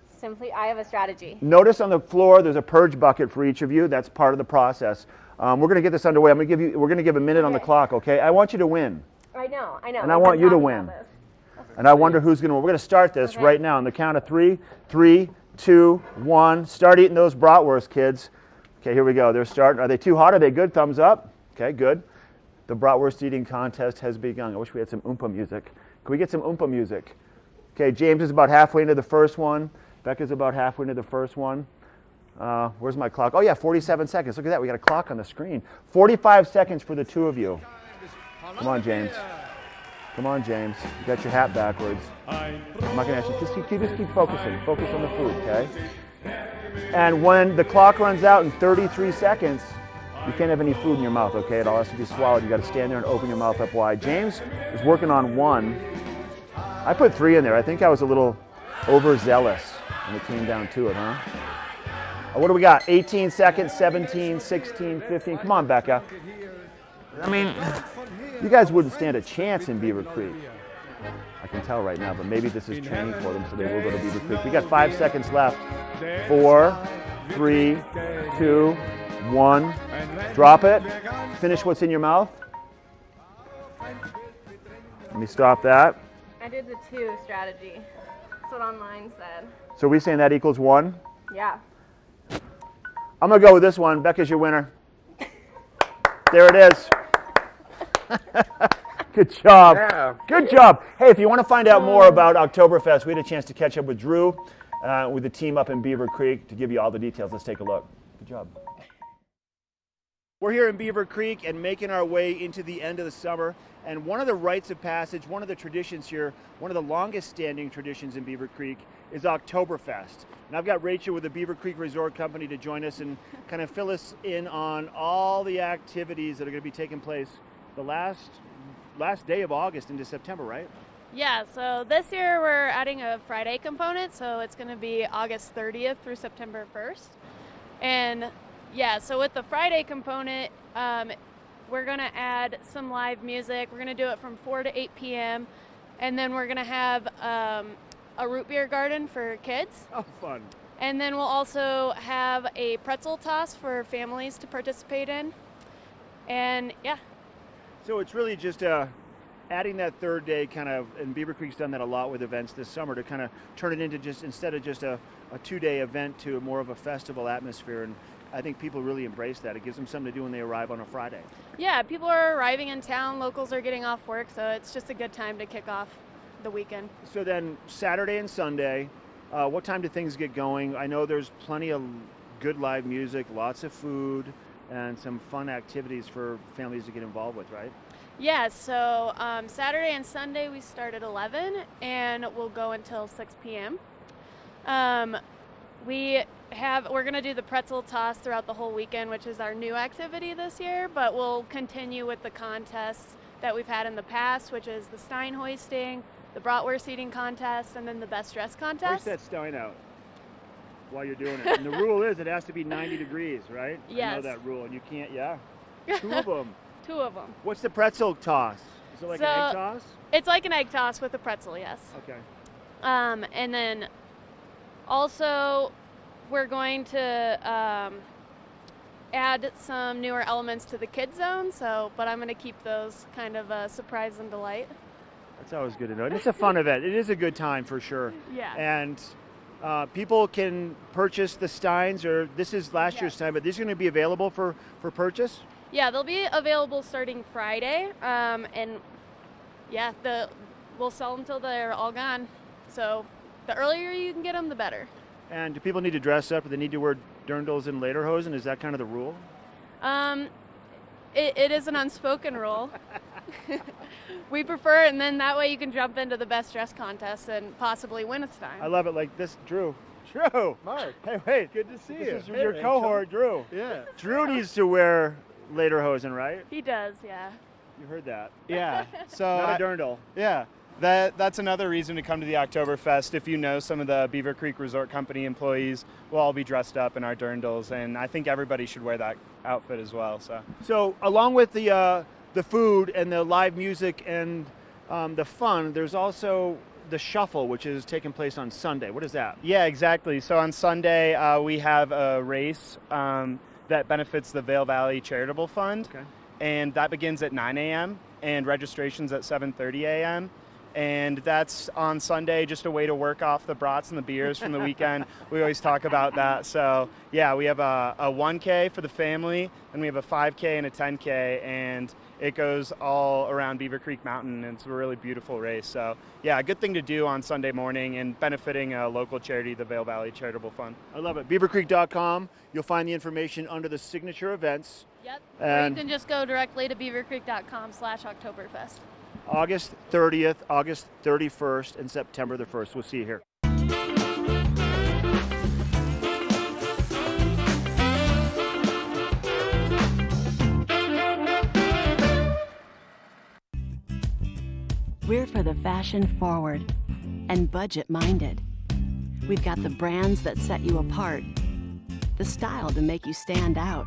Simply, I have a strategy. Notice on the floor there's a purge bucket for each of you. That's part of the process. We're going to get this underway. We're going to give a minute on the clock, okay? I want you to win. I know. And I want you to win. And I wonder who's going to win. We're going to start this right now on the count of 3. 3, 2, 1. Start eating those bratwurst, kids. Okay, here we go. They're starting. Are they too hot? Are they good? Thumbs up. Okay, good. The bratwurst eating contest has begun. I wish we had some Oompa music. Can we get some Oompa music? Okay, James is about halfway into the first one. Becca's about halfway into the first one. Where's my clock? Oh, yeah, 47 seconds. Look at that. We got a clock on the screen. 45 seconds for the two of you. Come on, James. Come on, James. You got your hat backwards. I'm not going to ask you. Just keep focusing. Focus on the food, okay? And when the clock runs out in 33 seconds, you can't have any food in your mouth, okay? It all has to be swallowed. You got to stand there and open your mouth up wide. James is working on 1. I put 3 in there. I think I was a little overzealous when it came down to it, huh? What do we got? 18 seconds, 17, 16, 15. Come on, Becca. I mean, you guys wouldn't stand a chance in Beaver Creek. I can tell right now, but maybe this is training for them, so they will go to Beaver Creek. We got 5 seconds left. 4, 3, 2, 1. Drop it. Finish what's in your mouth. Let me stop that. I did the 2 strategy. That's what online said. So are we saying that equals 1? Yeah. I'm going to go with this one. Becca's your winner. There it is. Good job. Yeah. Good job. Hey, if you want to find out more about Oktoberfest, we had a chance to catch up with Drew, with the team up in Beaver Creek to give you all the details. Let's take a look. Good job. We're here in Beaver Creek and making our way into the end of the summer. And one of the rites of passage, one of the traditions here, one of the longest standing traditions in Beaver Creek is Oktoberfest. And I've got Rachel with the Beaver Creek Resort Company to join us and kind of fill us in on all the activities that are going to be taking place the last day of August into September, right? Yeah, so this year we're adding a Friday component, so it's going to be August 30th through September 1st. And yeah, so with the Friday component, we're going to add some live music. We're going to do it from 4 to 8 p.m. And then we're going to have a root beer garden for kids. Oh, fun. And then we'll also have a pretzel toss for families to participate in. And yeah. So it's really just adding that third day kind of, and Beaver Creek's done that a lot with events this summer, to kind of turn it into just, instead of just a 2-day event, to more of a festival atmosphere. And I think people really embrace that. It gives them something to do when they arrive on a Friday. Yeah, people are arriving in town, locals are getting off work, so it's just a good time to kick off the weekend. So then Saturday and Sunday, what time do things get going? I know there's plenty of good live music, lots of food, and some fun activities for families to get involved with, right? Yeah, so Saturday and Sunday we start at 11 and we'll go until 6 p.m. We're going to do the pretzel toss throughout the whole weekend, which is our new activity this year, but we'll continue with the contests that we've had in the past, which is the Stein hoisting, the bratwurst eating contest, and then the best dress contest. Hoist that Stein out while you're doing it. And the rule is it has to be 90 degrees, right? Yes. I know that rule, and you can't, 2 of them. 2 of them. What's the pretzel toss? Is it like an egg toss? It's like an egg toss with a pretzel, yes. Okay. And then also we're going to add some newer elements to the kids zone, but I'm going to keep those kind of a surprise and delight. That's always good to know. And it's a fun event. It is a good time for sure. Yeah. And people can purchase the Steins, or this is last year's Stein, but these are going to be available for purchase? Yeah, they'll be available starting Friday, and yeah, we'll sell them until they're all gone. So the earlier you can get them, the better. And do people need to dress up? Do they need to wear dirndls and lederhosen? Is that kind of the rule? It is an unspoken rule. We prefer it, and then that way you can jump into the best dress contest and possibly win a Stein. I love it. Like this, Drew. Drew! Mark. Hey, wait. Good to see you. This is your cohort, Drew. Yeah. Drew needs to wear lederhosen, right? He does, yeah. You heard that. Yeah. So not a dirndl. Yeah. That's another reason to come to the Oktoberfest. If you know some of the Beaver Creek Resort Company employees, we'll all be dressed up in our dirndls, and I think everybody should wear that outfit as well. So along with the food and the live music and the fun, there's also the shuffle, which is taking place on Sunday. What is that? Yeah, exactly. So on Sunday, we have a race that benefits the Vail Valley Charitable Fund. Okay. And that begins at 9 a.m. and registration's at 7:30 a.m. And that's on Sunday, just a way to work off the brats and the beers from the weekend. We always talk about that. So yeah, we have a 1K for the family, and we have a 5K and a 10K, and it goes all around Beaver Creek Mountain, and it's a really beautiful race. So yeah, a good thing to do on Sunday morning and benefiting a local charity, the Vail Valley Charitable Fund. I love it. beavercreek.com. You'll find the information under the signature events. Yep. And or you can just go directly to beavercreek.com/Oktoberfest. August 30th, August 31st, and September the 1st. We'll see you here. We're for the fashion forward and budget minded. We've got the brands that set you apart, the style to make you stand out,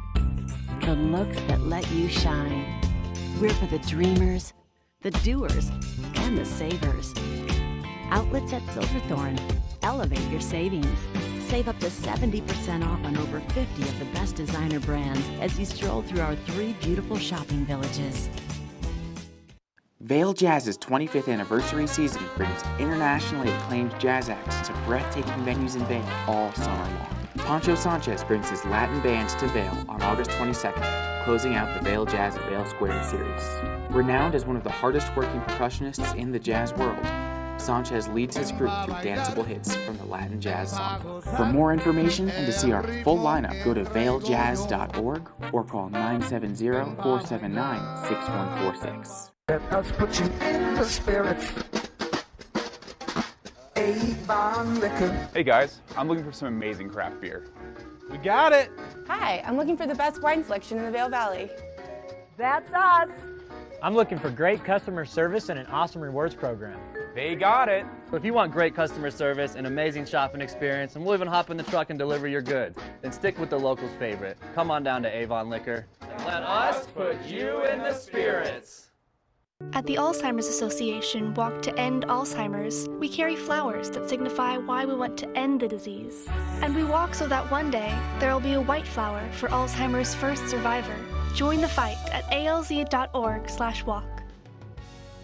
the looks that let you shine. We're for the dreamers, the doers, and the savers. Outlets at Silverthorne. Elevate your savings. Save up to 70% off on over 50 of the best designer brands as you stroll through our 3 beautiful shopping villages. Vail Jazz's 25th anniversary season brings internationally acclaimed jazz acts to breathtaking venues in Vail all summer long. Pancho Sanchez brings his Latin bands to Vail on August 22nd, closing out the Vail Jazz at Vail Square series. Renowned as one of the hardest working percussionists in the jazz world, Sanchez leads his group through danceable hits from the Latin jazz song. For more information and to see our full lineup, go to vailjazz.org or call 970-479-6146. Let us put you in the spirit. Avon Liquor. Hey guys, I'm looking for some amazing craft beer. We got it! Hi, I'm looking for the best wine selection in the Vail Valley. That's us. I'm looking for great customer service and an awesome rewards program. They got it! So if you want great customer service, an amazing shopping experience, and we'll even hop in the truck and deliver your goods, then stick with the locals' favorite. Come on down to Avon Liquor. And let us put you in the spirits. At the Alzheimer's Association Walk to End Alzheimer's, we carry flowers that signify why we want to end the disease. And we walk so that one day there will be a white flower for Alzheimer's first survivor. Join the fight at alz.org/walk.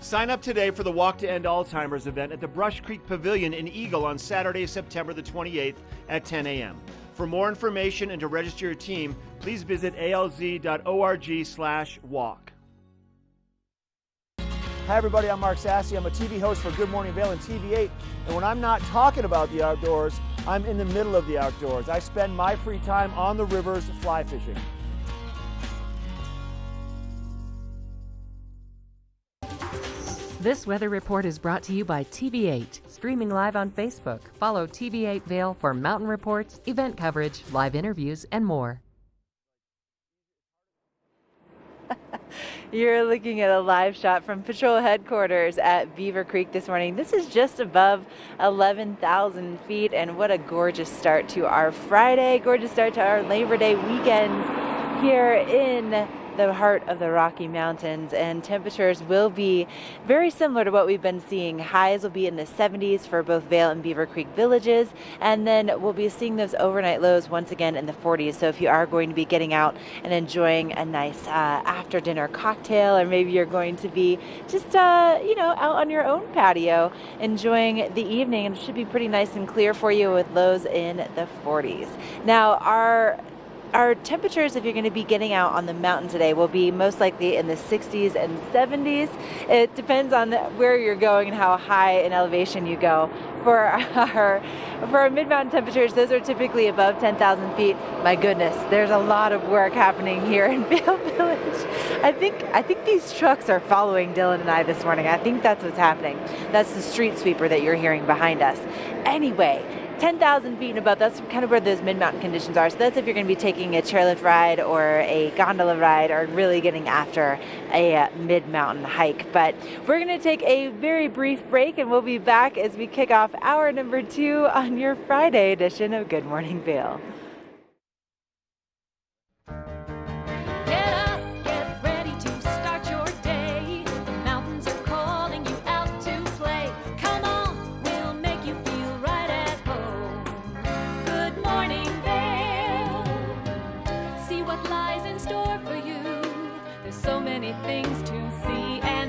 Sign up today for the Walk to End Alzheimer's event at the Brush Creek Pavilion in Eagle on Saturday, September the 28th at 10 a.m. For more information and to register your team, please visit alz.org/walk. Hi everybody, I'm Mark Sassy. I'm a TV host for Good Morning Vail and TV8. And when I'm not talking about the outdoors, I'm in the middle of the outdoors. I spend my free time on the rivers fly fishing. This weather report is brought to you by TV8, streaming live on Facebook. Follow TV8 Vail for mountain reports, event coverage, live interviews, and more. You're looking at a live shot from patrol headquarters at Beaver Creek this morning. This is just above 11,000 feet, and what a gorgeous start to our Friday, gorgeous start to our Labor Day weekend here in the heart of the Rocky Mountains, and temperatures will be very similar to what we've been seeing. Highs will be in the 70s for both Vail and Beaver Creek villages, and then we'll be seeing those overnight lows once again in the 40s. So if you are going to be getting out and enjoying a nice after dinner cocktail, or maybe you're going to be just out on your own patio enjoying the evening, it should be pretty nice and clear for you with lows in the 40s. Now our temperatures, if you're going to be getting out on the mountain today, will be most likely in the 60s and 70s. It depends on where you're going and how high in elevation you go. For our mid-mountain temperatures, those are typically above 10,000 feet. My goodness, there's a lot of work happening here in Vail Village. I think these trucks are following Dylan and I this morning. I think that's what's happening. That's the street sweeper that you're hearing behind us. Anyway, 10,000 feet and above, that's kind of where those mid-mountain conditions are. So that's if you're going to be taking a chairlift ride or a gondola ride or really getting after a mid-mountain hike. But we're going to take a very brief break, and we'll be back as we kick off hour number 2 on your Friday edition of Good Morning Vail. Things to see and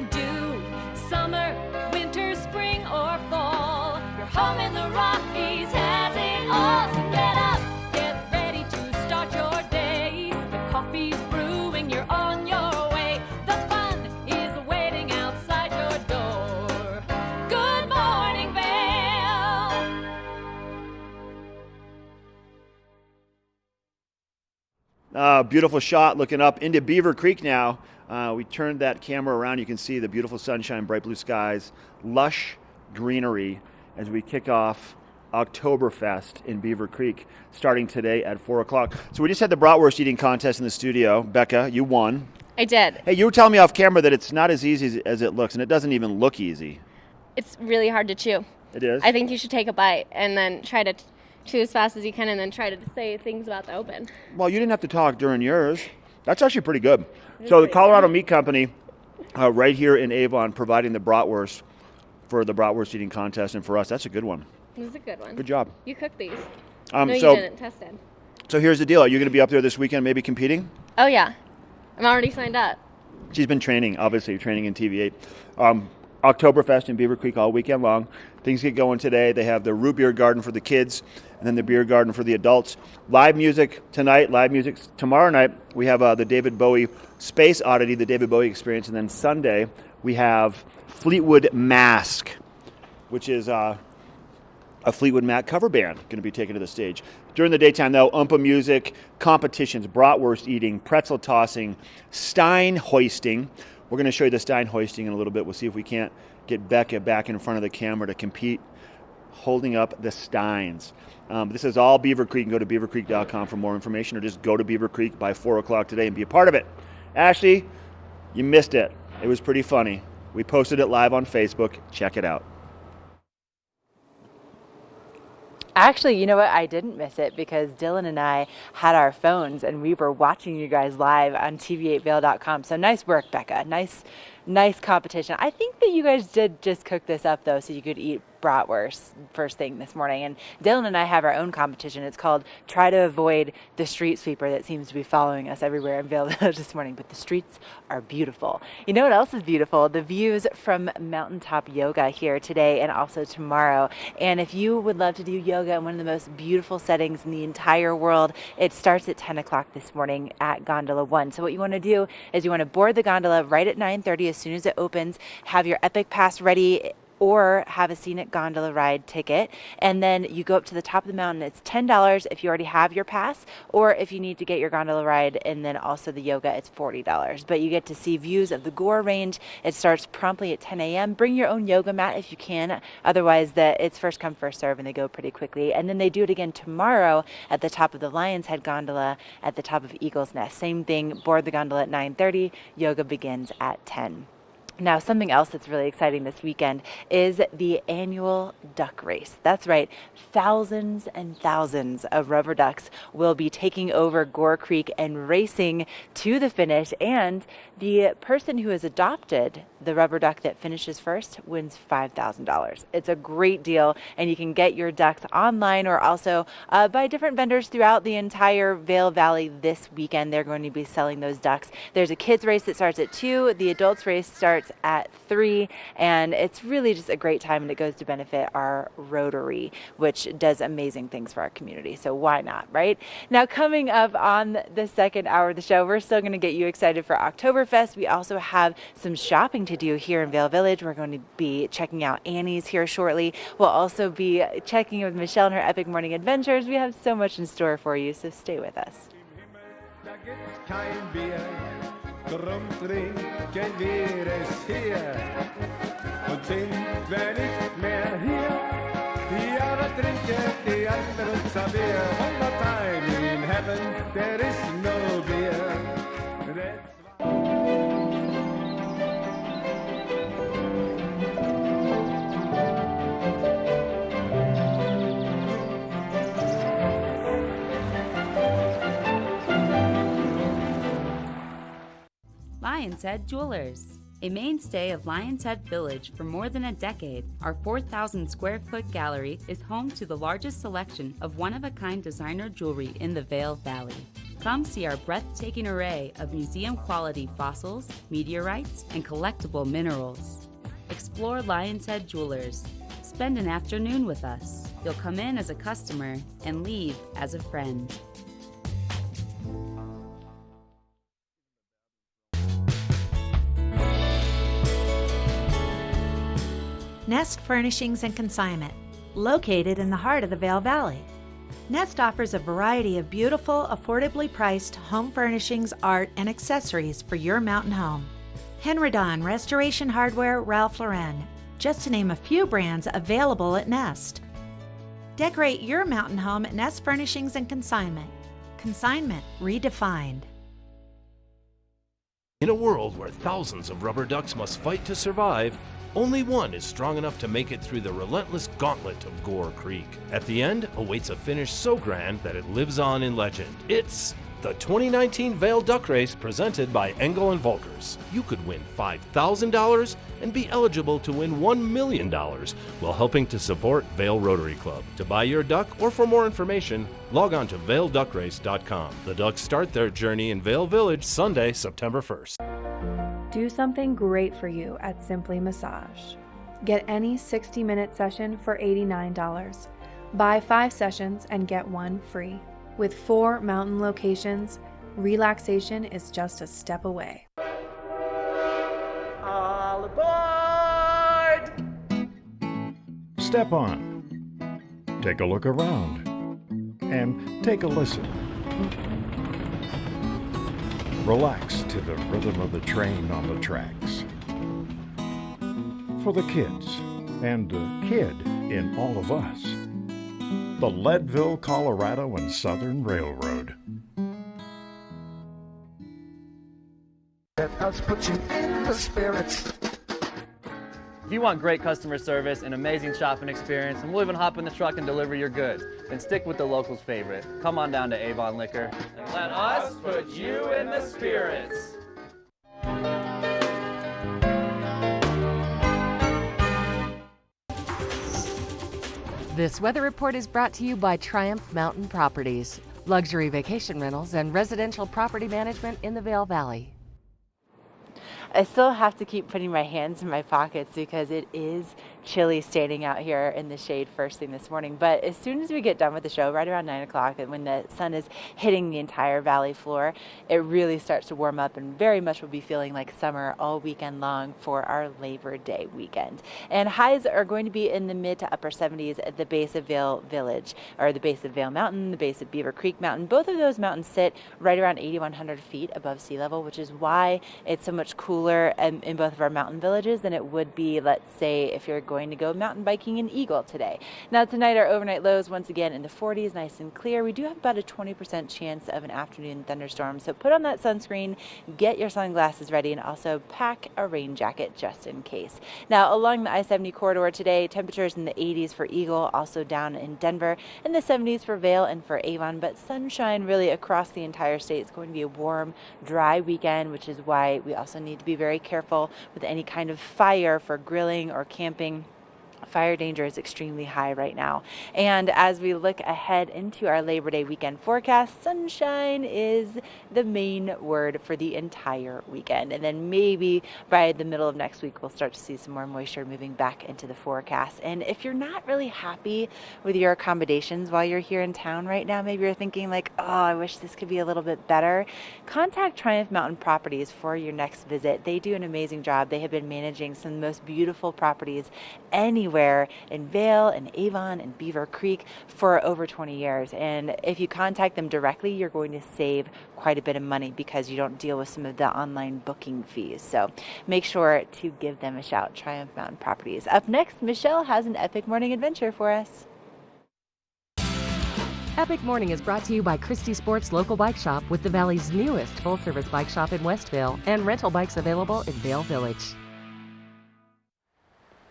Rockies has it all. So get up, get ready to start your day. The coffee's brewing, you're on your way. The fun is waiting outside your door. Good morning, Vale. Beautiful shot looking up into Beaver Creek now. We turned that camera around. You can see the beautiful sunshine, bright blue skies, lush greenery as we kick off Oktoberfest in Beaver Creek starting today at 4 o'clock. So we just had the bratwurst eating contest in the studio. Becca, you won. I did. Hey, you were telling me off camera that it's not as easy as it looks, and it doesn't even look easy. It's really hard to chew. It is? I think you should take a bite and then try to chew as fast as you can and then try to say things about the open. Well, you didn't have to talk during yours. That's actually pretty good. So the Colorado Meat Company, right here in Avon, providing the bratwurst for the bratwurst eating contest, and for us, that's a good one. This is a good one. Good job. You cooked these. So, no, you didn't. Tested. So here's the deal. Are you going to be up there this weekend maybe competing? Oh, yeah. I'm already signed up. She's been training, obviously, training in TV8. Oktoberfest in Beaver Creek all weekend long. Things get going today. They have the root beer garden for the kids and then the beer garden for the adults. Live music tonight, live music tomorrow night. We have the David Bowie Space Oddity, the David Bowie Experience. And then Sunday, we have Fleetwood Mask, which is a Fleetwood Mac cover band going to be taken to the stage. During the daytime, though, Oompa music, competitions, bratwurst eating, pretzel tossing, Stein hoisting. We're going to show you the Stein hoisting in a little bit. We'll see if we can't get Becca back in front of the camera to compete holding up the Steins. This is all Beaver Creek. You can go to beavercreek.com for more information, or just go to Beaver Creek by 4 o'clock today and be a part of it. Ashley, you missed it. It was pretty funny. We posted it live on Facebook. Check it out. Actually, you know what? I didn't miss it because Dylan and I had our phones and we were watching you guys live on TV8Vale.com. So nice work, Becca. Nice competition. I think that you guys did just cook this up, though, so you could eat bratwurst first thing this morning. And Dylan and I have our own competition. It's called Try to Avoid the Street Sweeper that seems to be following us everywhere in Vail Village this morning. But the streets are beautiful. You know what else is beautiful? The views from Mountaintop Yoga here today and also tomorrow. And if you would love to do yoga in one of the most beautiful settings in the entire world, it starts at 10 o'clock this morning at Gondola 1. So what you want to do is you want to board the gondola right at 9:30 as soon as it opens, have your Epic Pass ready, or have a scenic gondola ride ticket, and then you go up to the top of the mountain. It's $10 if you already have your pass, or if you need to get your gondola ride and then also the yoga, it's $40. But you get to see views of the Gore Range. It starts promptly at 10 a.m. Bring your own yoga mat if you can. Otherwise, it's first come, first serve, and they go pretty quickly. And then they do it again tomorrow at the top of the Lion's Head gondola at the top of Eagle's Nest. Same thing, board the gondola at 9:30. Yoga begins at 10. Now, something else that's really exciting this weekend is the annual duck race. That's right. Thousands and thousands of rubber ducks will be taking over Gore Creek and racing to the finish. And the person who has adopted the rubber duck that finishes first wins $5,000. It's a great deal, and you can get your ducks online or also by different vendors throughout the entire Vail Valley this weekend. They're going to be selling those ducks. There's a kids race that starts at 2. The adults race starts at 3, and it's really just a great time, and it goes to benefit our Rotary, which does amazing things for our community. So why not, right? Now, coming up on the second hour of the show, we're still going to get you excited for Oktoberfest. We also have some shopping to do here in Vail Village. We're going to be checking out Annie's here shortly. We'll also be checking in with Michelle and her Epic Morning Adventures. We have so much in store for you, so stay with us. Drum trinken wir es hier und sind wir nicht mehr hier. Ja, da trinken die anderen zwar Bier. One more time in heaven there is no beer. Lion's Head Jewelers. A mainstay of Lion's Head Village for more than a decade, our 4,000 square foot gallery is home to the largest selection of one-of-a-kind designer jewelry in the Vail Valley. Come see our breathtaking array of museum-quality fossils, meteorites, and collectible minerals. Explore Lion's Head Jewelers. Spend an afternoon with us. You'll come in as a customer and leave as a friend. Nest Furnishings and Consignment, located in the heart of the Vail Valley. Nest offers a variety of beautiful, affordably priced home furnishings, art, and accessories for your mountain home. Henredon, Restoration Hardware, Ralph Lauren, just to name a few brands available at Nest. Decorate your mountain home at Nest Furnishings and Consignment. Consignment redefined. In a world where thousands of rubber ducks must fight to survive, only one is strong enough to make it through the relentless gauntlet of Gore Creek. At the end awaits a finish so grand that it lives on in legend. It's the 2019 Vail Duck Race presented by Engel & Volkers. You could win $5,000 and be eligible to win $1 million while helping to support Vail Rotary Club. To buy your duck or for more information, log on to vailduckrace.com. The ducks start their journey in Vail Village Sunday, September 1st. Do something great for you at Simply Massage. Get any 60-minute session for $89. Buy 5 sessions and get 1 free. With 4 mountain locations, relaxation is just a step away. All aboard! Step on. Take a look around. And take a listen. Relax to the rhythm of the train on the tracks. For the kids, and the kid in all of us. The Leadville, Colorado and Southern Railroad. Let us put you in the spirits. If you want great customer service, an amazing shopping experience, and we'll even hop in the truck and deliver your goods, then stick with the locals' favorite. Come on down to Avon Liquor and let us put you in the spirits. This weather report is brought to you by Triumph Mountain Properties, luxury vacation rentals and residential property management in the Vail Valley. I still have to keep putting my hands in my pockets because it is chilly standing out here in the shade first thing this morning. But as soon as we get done with the show, right around 9 o'clock, and when the sun is hitting the entire valley floor, it really starts to warm up and very much will be feeling like summer all weekend long for our Labor Day weekend. And highs are going to be in the mid to upper 70s at the base of Vail Village, or the base of Vail Mountain, the base of Beaver Creek Mountain. Both of those mountains sit right around 8,100 feet above sea level, which is why it's so much cooler in both of our mountain villages than it would be, let's say, if you're going to go mountain biking in Eagle today. Now tonight our overnight lows once again in the 40s, nice and clear. We do have about a 20% chance of an afternoon thunderstorm, so put on that sunscreen, get your sunglasses ready, and also pack a rain jacket just in case. Now along the I-70 corridor today, temperatures in the 80s for Eagle, also down in Denver, in the 70s for Vail and for Avon, but sunshine really across the entire state. It's going to be a warm, dry weekend, which is why we also need to be very careful with any kind of fire for grilling or camping. Fire danger is extremely high right now. And as we look ahead into our Labor Day weekend forecast, sunshine is the main word for the entire weekend. And then maybe by the middle of next week, we'll start to see some more moisture moving back into the forecast. And if you're not really happy with your accommodations while you're here in town right now, maybe you're thinking like, oh, I wish this could be a little bit better, contact Triumph Mountain Properties for your next visit. They do an amazing job. They have been managing some of the most beautiful properties anywhere in Vail and Avon and Beaver Creek for over 20 years. And if you contact them directly, you're going to save quite a bit of money because you don't deal with some of the online booking fees. So make sure to give them a shout. Triumph Mountain Properties. Up next, Michelle has an epic morning adventure for us. Epic Morning is brought to you by Christie Sports Local Bike Shop, with the Valley's newest full-service bike shop in Westville and rental bikes available in Vail Village.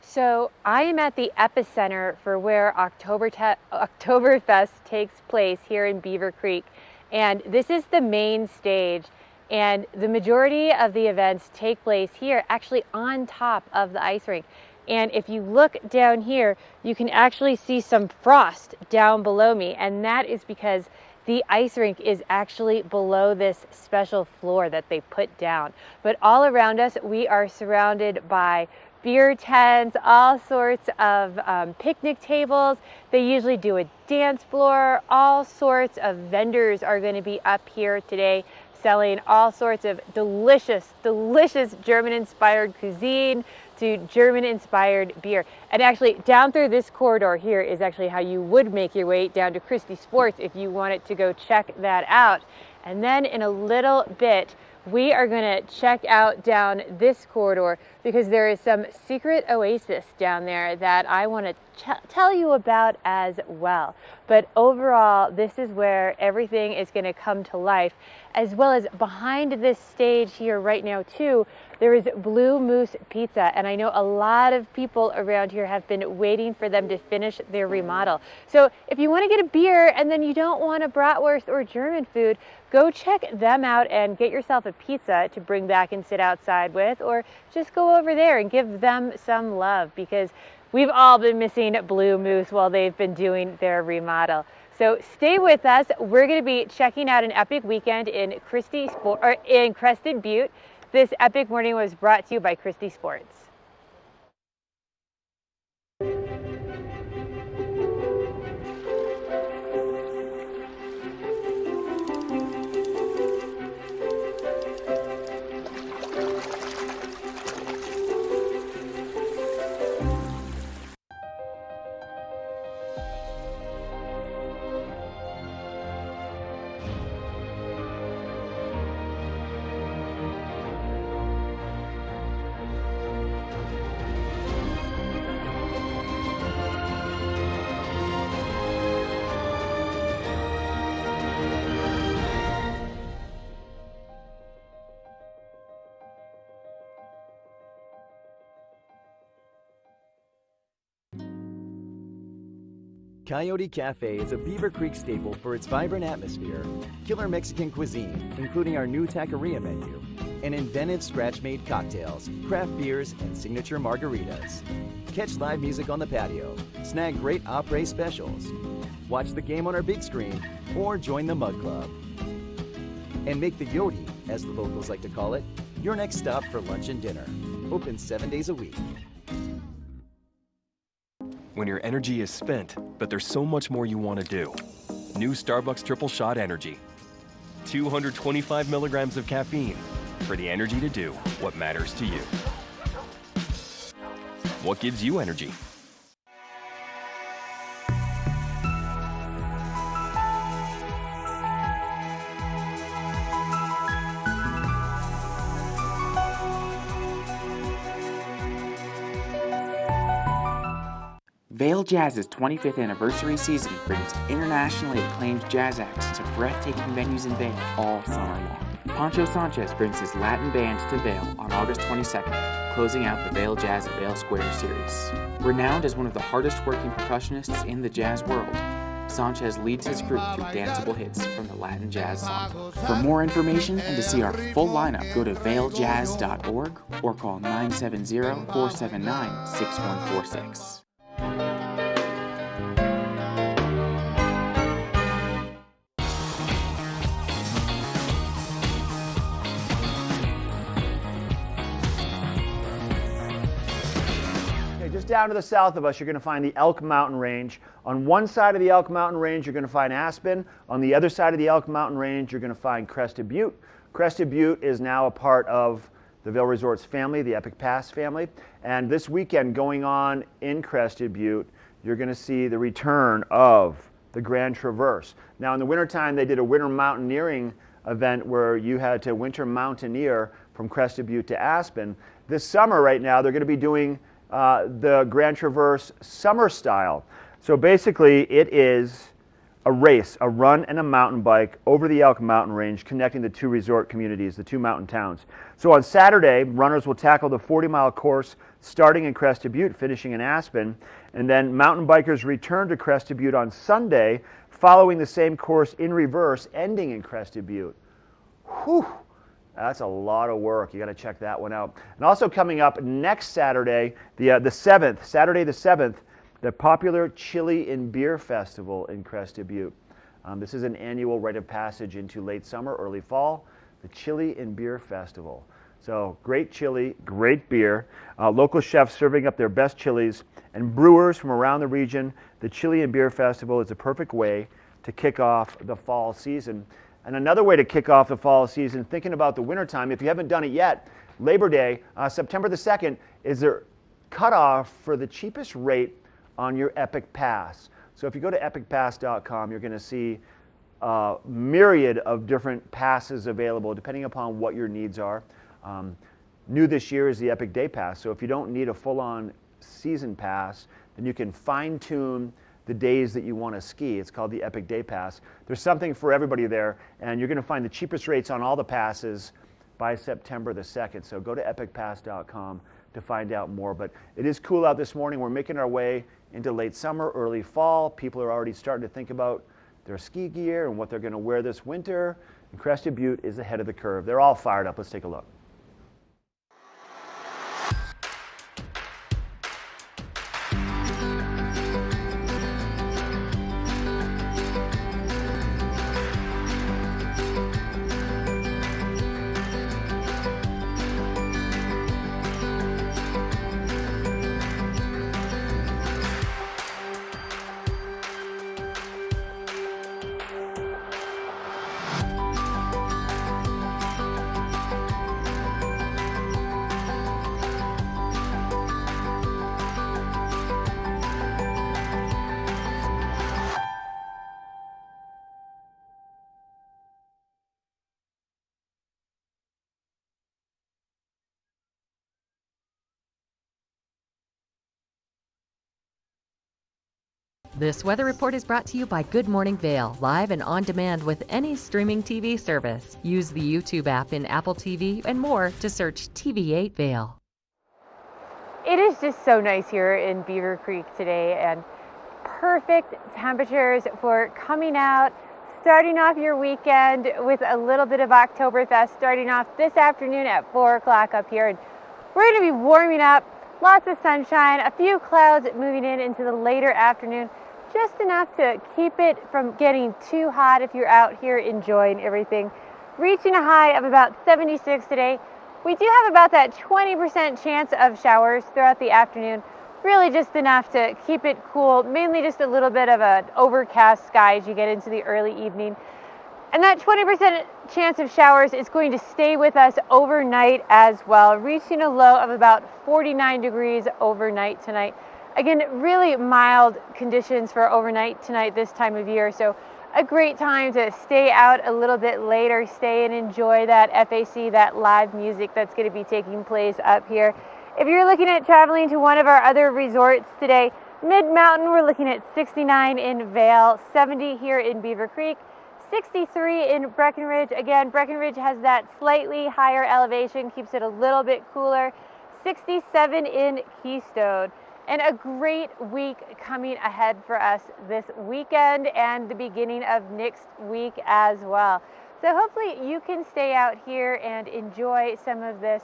So I am at the epicenter for where Oktoberfest takes place here in Beaver Creek. And this is the main stage. And the majority of the events take place here, actually on top of the ice rink. And if you look down here, you can actually see some frost down below me. And that is because the ice rink is actually below this special floor that they put down. But all around us, we are surrounded by beer tents, all sorts of picnic tables. They usually do a dance floor. All sorts of vendors are going to be up here today selling all sorts of delicious, delicious German-inspired cuisine to German-inspired beer. And actually, down through this corridor here is actually how you would make your way down to Christie Sports if you wanted to go check that out. And then in a little bit, we are going to check out down this corridor because there is some secret oasis down there that I want to tell you about as well. But overall, this is where everything is going to come to life, as well as behind this stage here right now too, there is Blue Moose Pizza, and I know a lot of people around here have been waiting for them to finish their remodel. So if you want to get a beer and then you don't want a bratwurst or German food, go check them out and get yourself a pizza to bring back and sit outside with, or just go over there and give them some love, because we've all been missing Blue Moose while they've been doing their remodel. So stay with us. We're going to be checking out an epic weekend in Crested Butte. This epic morning was brought to you by Christie Sports. Coyote Cafe is a Beaver Creek staple for its vibrant atmosphere, killer Mexican cuisine, including our new taqueria menu, and inventive scratch-made cocktails, craft beers, and signature margaritas. Catch live music on the patio, snag great après specials, watch the game on our big screen, or join the Mug Club. And make the Yodi, as the locals like to call it, your next stop for lunch and dinner. Open 7 days a week. When your energy is spent, but there's so much more you want to do. New Starbucks Triple Shot Energy. 225 milligrams of caffeine for the energy to do what matters to you. What gives you energy? Vail Jazz's 25th anniversary season brings internationally acclaimed jazz acts to breathtaking venues in Vail all summer long. Pancho Sanchez brings his Latin band to Vail on August 22nd, closing out the Vail Jazz at Vail Square series. Renowned as one of the hardest working percussionists in the jazz world, Sanchez leads his group through danceable hits from the Latin jazz song. For more information and to see our full lineup, go to vailjazz.org or call 970-479-6146. Just down to the south of us, you're going to find the Elk Mountain Range. On one side of the Elk Mountain Range, you're going to find Aspen. On the other side of the Elk Mountain Range, you're going to find Crested Butte. Crested Butte is now a part of the Vail Resorts family, the Epic Pass family. And this weekend going on in Crested Butte, you're going to see the return of the Grand Traverse. Now in the wintertime, they did a winter mountaineering event where you had to winter mountaineer from Crested Butte to Aspen. This summer right now, they're going to be doing the Grand Traverse summer style. So basically it is a race, a run and a mountain bike over the Elk Mountain Range connecting the two resort communities, the two mountain towns. So on Saturday, runners will tackle the 40-mile course starting in Crested Butte, finishing in Aspen, and then mountain bikers return to Crested Butte on Sunday, following the same course in reverse, ending in Crested Butte. Whew! That's a lot of work. You got to check that one out. And also coming up next Saturday, the 7th, Saturday the 7th, the popular Chili and Beer Festival in Crested Butte. This is an annual rite of passage into late summer, early fall, the Chili and Beer Festival. So great chili, great beer, local chefs serving up their best chilies, and brewers from around the region. The Chili and Beer Festival is a perfect way to kick off the fall season. And another way to kick off the fall season, thinking about the wintertime, if you haven't done it yet, Labor Day, September the 2nd, is their cutoff for the cheapest rate on your Epic Pass. So if you go to epicpass.com, you're going to see a myriad of different passes available depending upon what your needs are. New this year is the Epic Day Pass. So if you don't need a full-on season pass, then you can fine-tune the days that you want to ski. It's called the Epic Day Pass. There's something for everybody there, and you're going to find the cheapest rates on all the passes by September the 2nd. So go to epicpass.com to find out more. But it is cool out this morning. We're making our way into late summer, early fall. People are already starting to think about their ski gear and what they're going to wear this winter. And Crested Butte is ahead of the curve. They're all fired up. Let's take a look. This weather report is brought to you by Good Morning Vail, live and on demand with any streaming TV service. Use the YouTube app in Apple TV and more to search TV8 Vail. It is just so nice here in Beaver Creek today, and perfect temperatures for coming out, starting off your weekend with a little bit of Oktoberfest, starting off this afternoon at 4 o'clock up here. And we're going to be warming up, lots of sunshine, a few clouds moving in into the later afternoon, just enough to keep it from getting too hot if you're out here enjoying everything. Reaching a high of about 76 today. We do have about that 20% chance of showers throughout the afternoon, really just enough to keep it cool, mainly just a little bit of an overcast sky as you get into the early evening. And that 20% chance of showers is going to stay with us overnight as well, reaching a low of about 49 degrees overnight tonight. Again, really mild conditions for overnight tonight this time of year, so a great time to stay out a little bit later, stay and enjoy that FAC, that live music that's going to be taking place up here. If you're looking at traveling to one of our other resorts today, Mid-Mountain, we're looking at 69 in Vail, 70 here in Beaver Creek, 63 in Breckenridge. Again, Breckenridge has that slightly higher elevation, keeps it a little bit cooler. 67 in Keystone. And a great week coming ahead for us this weekend and the beginning of next week as well. So hopefully you can stay out here and enjoy some of this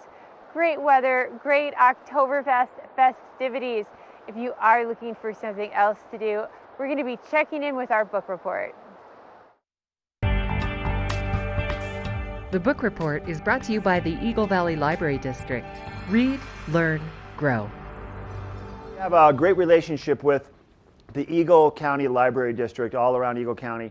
great weather, great Oktoberfest festivities. If you are looking for something else to do, we're going to be checking in with our book report. The book report is brought to you by the Eagle Valley Library District. Read, learn, grow. We have a great relationship with the Eagle County Library District, all around Eagle County,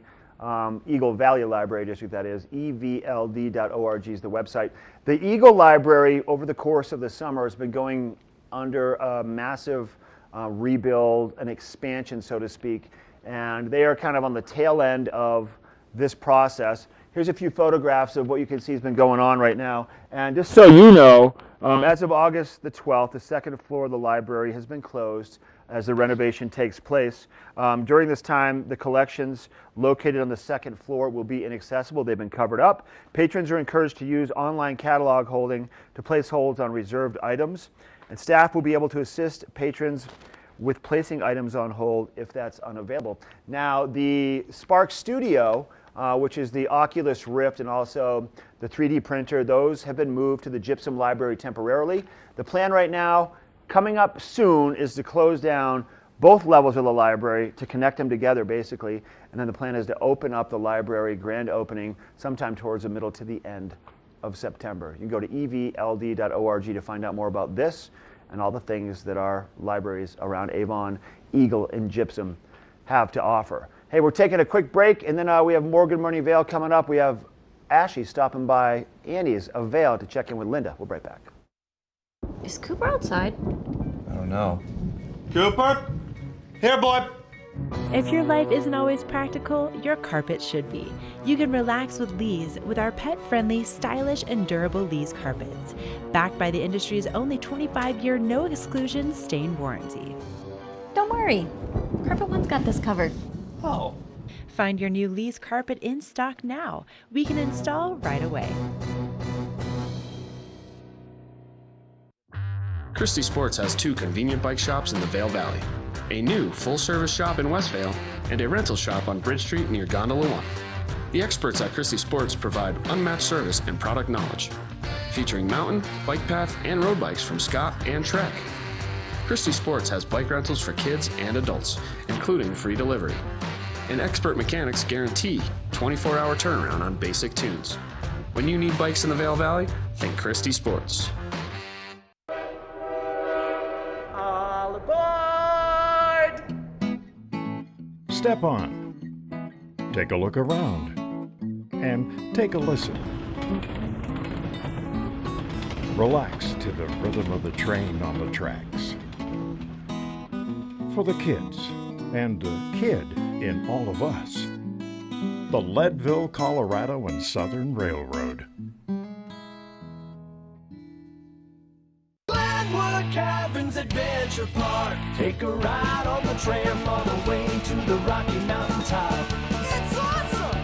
Eagle Valley Library District, that is, evld.org is the website. The Eagle Library, over the course of the summer, has been going under a massive rebuild, an expansion, so to speak, and they are kind of on the tail end of this process. Here's a few photographs of what you can see has been going on right now. And just so you know, as of August the 12th, the second floor of the library has been closed as the renovation takes place. During this time, the collections located on the second floor will be inaccessible. They've been covered up. Patrons are encouraged to use online catalog holding to place holds on reserved items. And staff will be able to assist patrons with placing items on hold if that's unavailable. Now, the Spark Studio, which is the Oculus Rift and also the 3D printer, those have been moved to the Gypsum Library temporarily. The plan right now, coming up soon, is to close down both levels of the library to connect them together, basically. And then the plan is to open up the library, grand opening, sometime towards the middle to the end of September. You can go to evld.org to find out more about this and all the things that our libraries around Avon, Eagle, and Gypsum have to offer. Hey, we're taking a quick break, and then we have more Good Morning Vail coming up. We have Ashley stopping by Annie's of Vail to check in with Linda. We'll be right back. Is Cooper outside? I don't know. Cooper? Here, boy. If your life isn't always practical, your carpet should be. You can relax with Lee's with our pet-friendly, stylish, and durable Lee's carpets. Backed by the industry's only 25-year no-exclusion stain warranty. Don't worry. Carpet One's got this covered. Oh. Find your new Lee's carpet in stock now. We can install right away. Christie Sports has 2 convenient bike shops in the Vail Valley. A new full-service shop in Westvale and a rental shop on Bridge Street near Gondola 1. The experts at Christie Sports provide unmatched service and product knowledge, featuring mountain, bike path, and road bikes from Scott and Trek. Christie Sports has bike rentals for kids and adults, including free delivery. And expert mechanics guarantee 24-hour turnaround on basic tunes. When you need bikes in the Vail Valley, think Christie Sports. All aboard! Step on. Take a look around. And take a listen. Relax to the rhythm of the train on the tracks. For the kids, and the kid in all of us, the Leadville, Colorado and Southern Railroad. Glenwood Caverns Adventure Park. Take a ride on the tram all the way to the Rocky Mountain top. It's awesome!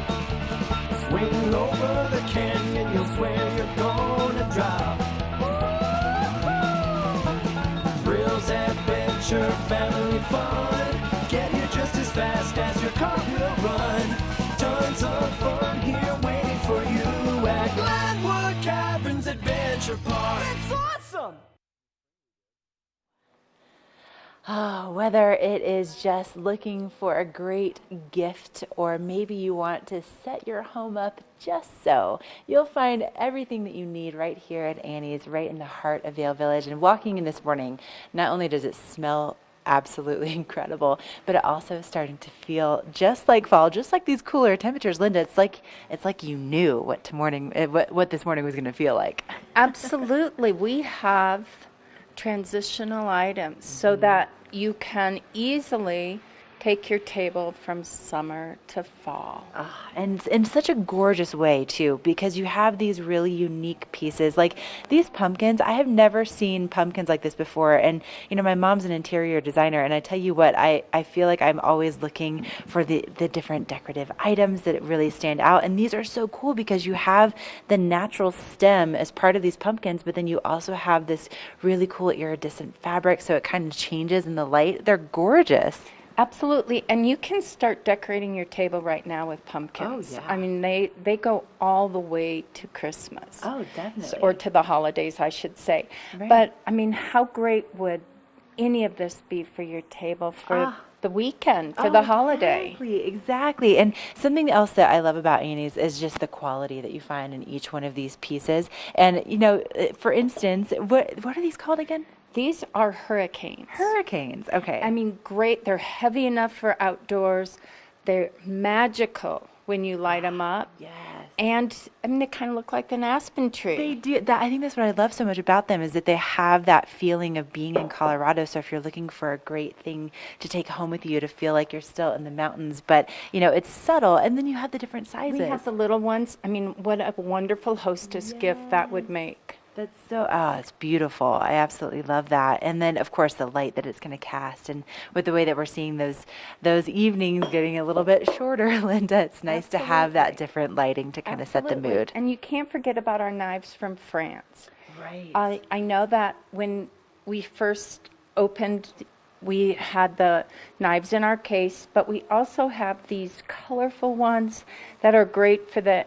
Swing over the canyon, you'll swear you're gonna drop. Thrills, adventure, family fun. Get here just as fast as your car will run. Tons of fun here waiting for you at Glenwood Caverns Adventure Park. It's awesome! Oh, whether it is just looking for a great gift or maybe you want to set your home up just so, you'll find everything that you need right here at Annie's, right in the heart of Vail Village. And walking in this morning, not only does it smell absolutely incredible, but it also is starting to feel just like fall, just like these cooler temperatures. Linda, it's like you knew what this morning was going to feel like. Absolutely. We have transitional items so that you can easily take your table from summer to fall. And in such a gorgeous way too, because you have these really unique pieces. Like these pumpkins, I have never seen pumpkins like this before. And you know, my mom's an interior designer, and I tell you what, I feel like I'm always looking for the different decorative items that really stand out. And these are so cool because you have the natural stem as part of these pumpkins, but then you also have this really cool iridescent fabric, so it kind of changes in the light. They're gorgeous. Absolutely, and you can start decorating your table right now with pumpkins. Oh, yeah. I mean, they go all the way to Christmas. Oh, definitely. Or to the holidays, I should say. Right. But, I mean, how great would any of this be for your table for the weekend, for the holiday? Exactly. And something else that I love about Annie's is just the quality that you find in each one of these pieces. And, you know, for instance, what are these called again? These are hurricanes. Hurricanes, okay. I mean, great. They're heavy enough for outdoors. They're magical when you light them up. Yes. And, I mean, they kind of look like an aspen tree. They do. I think that's what I love so much about them, is that they have that feeling of being in Colorado. So if you're looking for a great thing to take home with you to feel like you're still in the mountains, but, you know, it's subtle. And then you have the different sizes. We have the little ones. I mean, what a wonderful hostess gift that would make. That's so, it's beautiful. I absolutely love that. And then, of course, the light that it's going to cast. And with the way that we're seeing those evenings getting a little bit shorter, Linda, it's nice to have that different lighting to kind of set the mood. And you can't forget about our knives from France. Right. I know that when we first opened, we had the knives in our case, but we also have these colorful ones that are great for the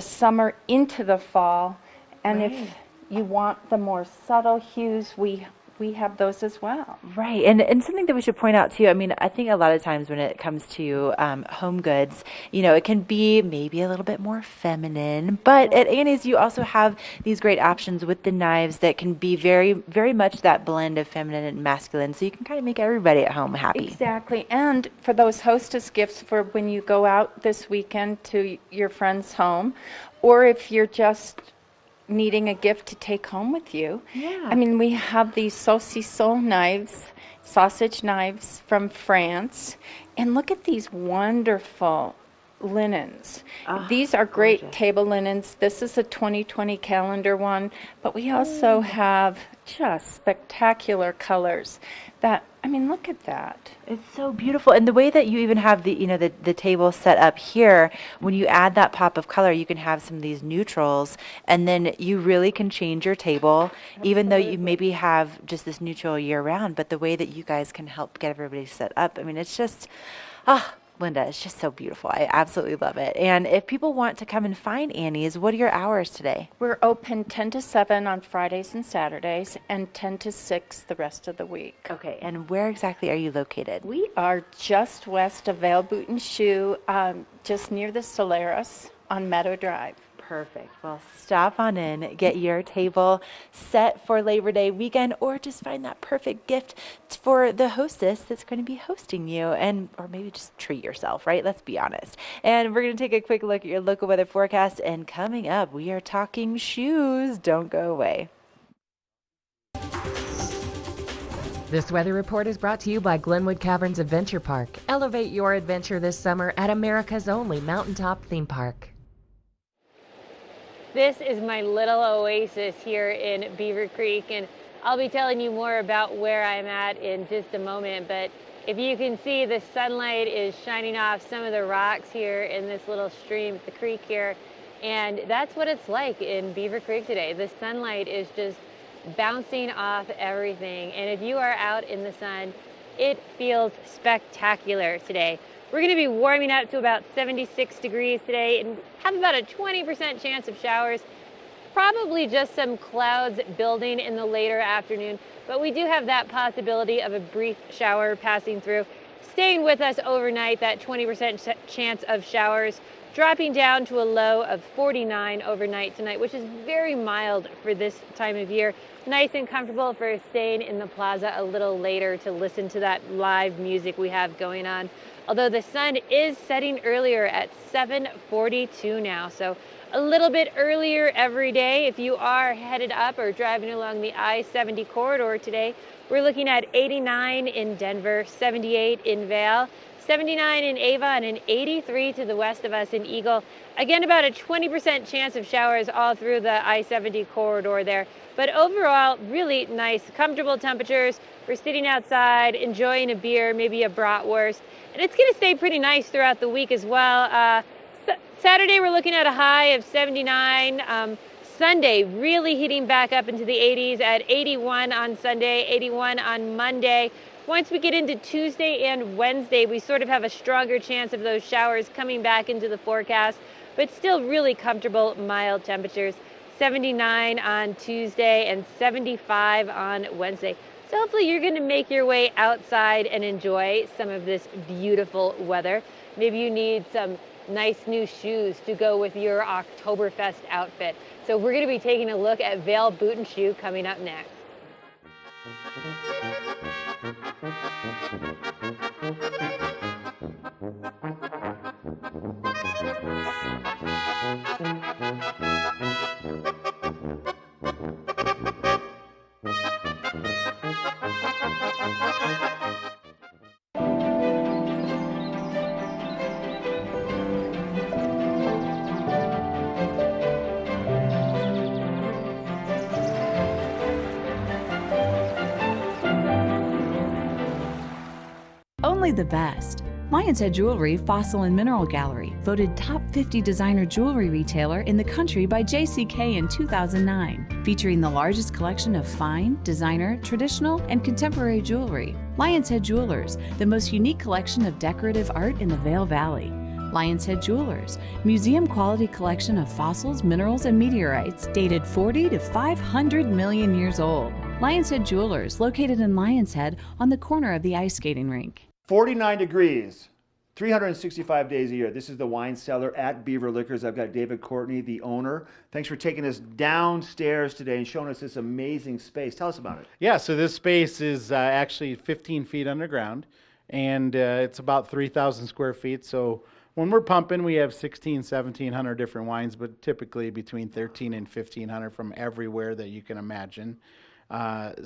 summer into the fall. And if you want the more subtle hues, we we have those as well. Right. And something that we should point out too, I mean, I think a lot of times when it comes to home goods, it can be maybe a little bit more feminine, but at Annie's you also have these great options with the knives that can be very, very much that blend of feminine and masculine, so you can kind of make everybody at home happy. Exactly. And for those hostess gifts for when you go out this weekend to your friend's home, or if you're just needing a gift to take home with you. Yeah. I mean, we have these saucisson knives, sausage knives from France. And look at these wonderful linens. These are great gorgeous table linens. This is a 2020 calendar one, but we also have just spectacular colors that, I mean, look at that. It's so beautiful. And the way that you even have the table set up here, when you add that pop of color, you can have some of these neutrals, and then you really can change your table, even though you maybe have just this neutral year round, but the way that you guys can help get everybody set up, I mean, it's just, Linda, it's just so beautiful. I absolutely love it. And if people want to come and find Annie's, what are your hours today? We're open 10 to 7 on Fridays and Saturdays, and 10 to 6 the rest of the week. Okay, and where exactly are you located? We are just west of Vail Boot and Shoe, just near the Solaris on Meadow Drive. Perfect. Well, stop on in, get your table set for Labor Day weekend, or just find that perfect gift for the hostess that's going to be hosting you, or maybe just treat yourself, right? Let's be honest. And we're going to take a quick look at your local weather forecast, and coming up, we are talking shoes. Don't go away. This weather report is brought to you by Glenwood Caverns Adventure Park. Elevate your adventure this summer at America's only mountaintop theme park. This is my little oasis here in Beaver Creek, and I'll be telling you more about where I'm at in just a moment. But if you can see, the sunlight is shining off some of the rocks here in this little stream at the creek here, and that's what it's like in Beaver Creek today. The sunlight is just bouncing off everything, and if you are out in the sun, it feels spectacular today. We're going to be warming up to about 76 degrees today and have about a 20% chance of showers. Probably just some clouds building in the later afternoon, but we do have that possibility of a brief shower passing through. Staying with us overnight, that 20% chance of showers, dropping down to a low of 49 overnight tonight, which is very mild for this time of year. Nice and comfortable for staying in the plaza a little later to listen to that live music we have going on. Although the sun is setting earlier at 7:42 now, so a little bit earlier every day. If you are headed up or driving along the I-70 corridor today, we're looking at 89 in Denver, 78 in Vail, 79 in Avon, and 83 to the west of us in Eagle. Again, about a 20% chance of showers all through the I-70 corridor there. But overall, really nice, comfortable temperatures. We're sitting outside, enjoying a beer, maybe a bratwurst. And it's going to stay pretty nice throughout the week as well. Saturday, we're looking at a high of 79. Sunday, really heating back up into the 80s at 81 on Sunday, 81 on Monday. Once we get into Tuesday and Wednesday, we sort of have a stronger chance of those showers coming back into the forecast, but still really comfortable, mild temperatures. 79 on Tuesday and 75 on Wednesday. So hopefully you're going to make your way outside and enjoy some of this beautiful weather. Maybe you need some nice new shoes to go with your Oktoberfest outfit. So we're going to be taking a look at Vail Boot and Shoe coming up next. Only the best. Lion's Head Jewelry Fossil and Mineral Gallery, voted top 50 designer jewelry retailer in the country by JCK in 2009, featuring the largest collection of fine, designer, traditional, and contemporary jewelry. Lion's Head Jewelers, the most unique collection of decorative art in the Vail Valley. Lion's Head Jewelers, museum quality collection of fossils, minerals, and meteorites dated 40 to 500 million years old. Lion's Head Jewelers, located in Lion's Head on the corner of the ice skating rink. 49 degrees, 365 days a year. This is the wine cellar at Beaver Liquors. I've got David Courtney, the owner. Thanks for taking us downstairs today and showing us this amazing space. Tell us about it. Yeah, so this space is actually 15 feet underground, and it's about 3,000 square feet. So when we're pumping, we have 1,700 different wines, but typically between 1,300 and 1,500 from everywhere that you can imagine.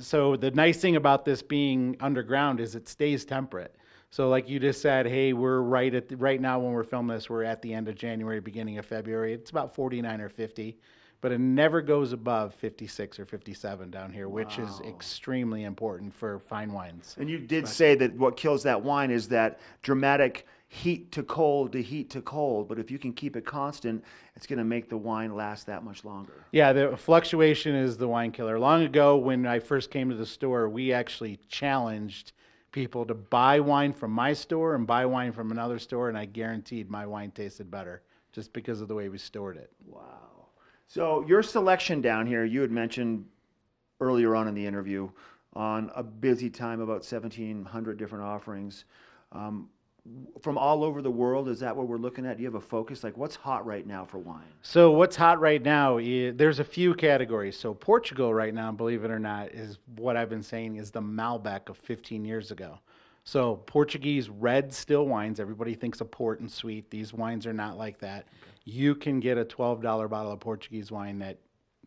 So the nice thing about this being underground is it stays temperate. So like you just said, hey, we're right now when we're filming this, we're at the end of January, beginning of February. It's about 49 or 50, but it never goes above 56 or 57 down here, which is extremely important for fine wines. And you did say that what kills that wine is that dramatic heat to cold to heat to cold, but if you can keep it constant, it's going to make the wine last that much longer. Yeah, the fluctuation is the wine killer. Long ago, when I first came to the store, we actually challenged people to buy wine from my store and buy wine from another store, and I guaranteed my wine tasted better just because of the way we stored it. Wow. So your selection down here, you had mentioned earlier on in the interview on a busy time, about 1,700 different offerings. From all over the world, is that what we're looking at? Do you have a focus? Like, what's hot right now for wine? So what's hot right now, there's a few categories. So Portugal right now, believe it or not, is what I've been saying is the Malbec of 15 years ago. So Portuguese red still wines, everybody thinks of port and sweet. These wines are not like that. Okay. You can get a $12 bottle of Portuguese wine that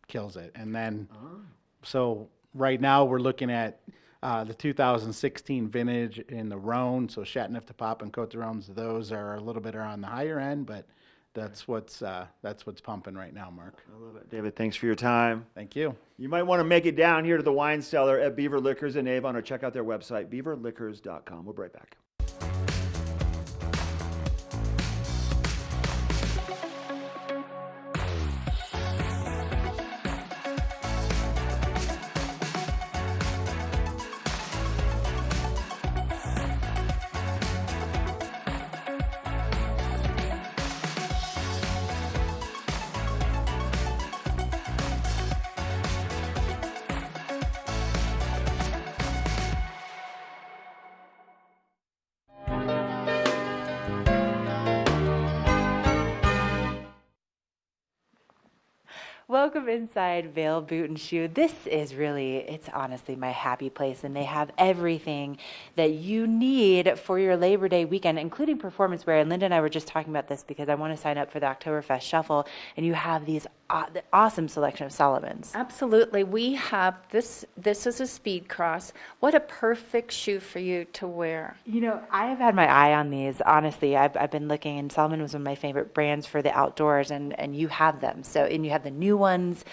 kills it. And then, so right now we're looking at the 2016 vintage in the Rhone, so Châteauneuf-du-Pape and Côte d'Aroms, those are a little bit on the higher end, but that's what's pumping right now, Mark. I love it. David, thanks for your time. Thank you. You might want to make it down here to the wine cellar at Beaver Liquors in Avon, or check out their website, beaverliquors.com. We'll be right back. Welcome inside Vail Boot and Shoe. This is really, it's honestly my happy place, and they have everything that you need for your Labor Day weekend, including performance wear. And Linda and I were just talking about this because I want to sign up for the Oktoberfest Shuffle, and you have these awesome selection of Solomons. Absolutely. We have this is a Speed Cross. What a perfect shoe for you to wear. You know, I have had my eye on these. Honestly, I've been looking, and Solomon was one of my favorite brands for the outdoors, and you have them. So, and you have the new ones.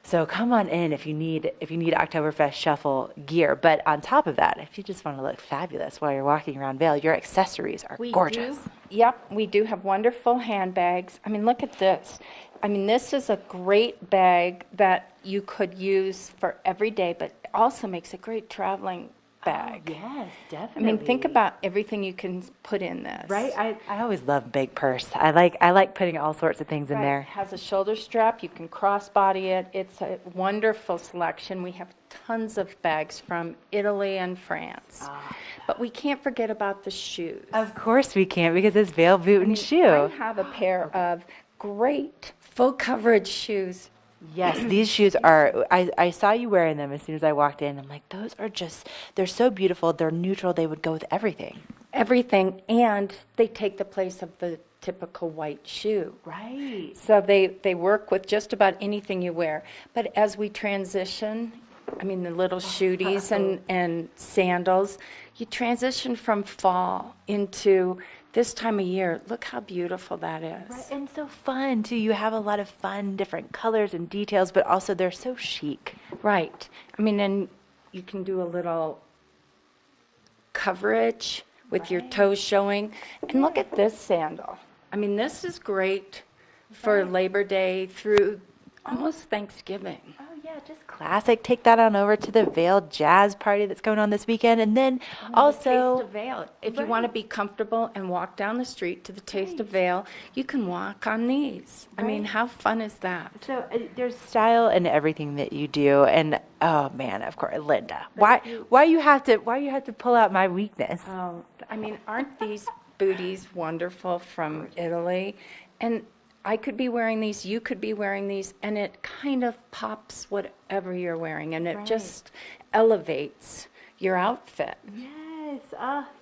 So come on in if you need Oktoberfest Shuffle gear. But on top of that, if you just want to look fabulous while you're walking around Vail, your accessories are gorgeous. Yep, we do have wonderful handbags. I mean, look at this. I mean, this is a great bag that you could use for every day, but it also makes a great traveling bag. Oh, yes, definitely. I mean, think about everything you can put in this. Right? I always love big purse. I like putting all sorts of things in there. It has a shoulder strap. You can crossbody it. It's a wonderful selection. We have tons of bags from Italy and France. But we can't forget about the shoes. Of course we can't, because it's Vail Boot and Shoe. I have a pair of great full coverage shoes. Yes, these shoes are, I saw you wearing them as soon as I walked in. I'm like, those are just, they're so beautiful. They're neutral. They would go with everything. Everything, and they take the place of the typical white shoe. Right. So they work with just about anything you wear. But as we transition, I mean, the little shooties and sandals, you transition from fall into this time of year. Look how beautiful that is. Right, and so fun, too. You have a lot of fun, different colors and details, but also they're so chic. Right. I mean, and you can do a little coverage with your toes showing. And look at this sandal. I mean, this is great for Labor Day through almost Thanksgiving. Oh, Yeah, just classic. Take that on over to the Vail Jazz Party that's going on this weekend. And then also... The Taste of Vail. If you want to be comfortable and walk down the street to the Taste of Vail, you can walk on these. I mean, how fun is that? So there's style in everything that you do. And, oh, man, of course, Linda. Why you have to pull out my weakness? Oh, I mean, aren't these booties wonderful from Italy? And I could be wearing these, you could be wearing these, and it kind of pops whatever you're wearing, and it just elevates your outfit. Yes.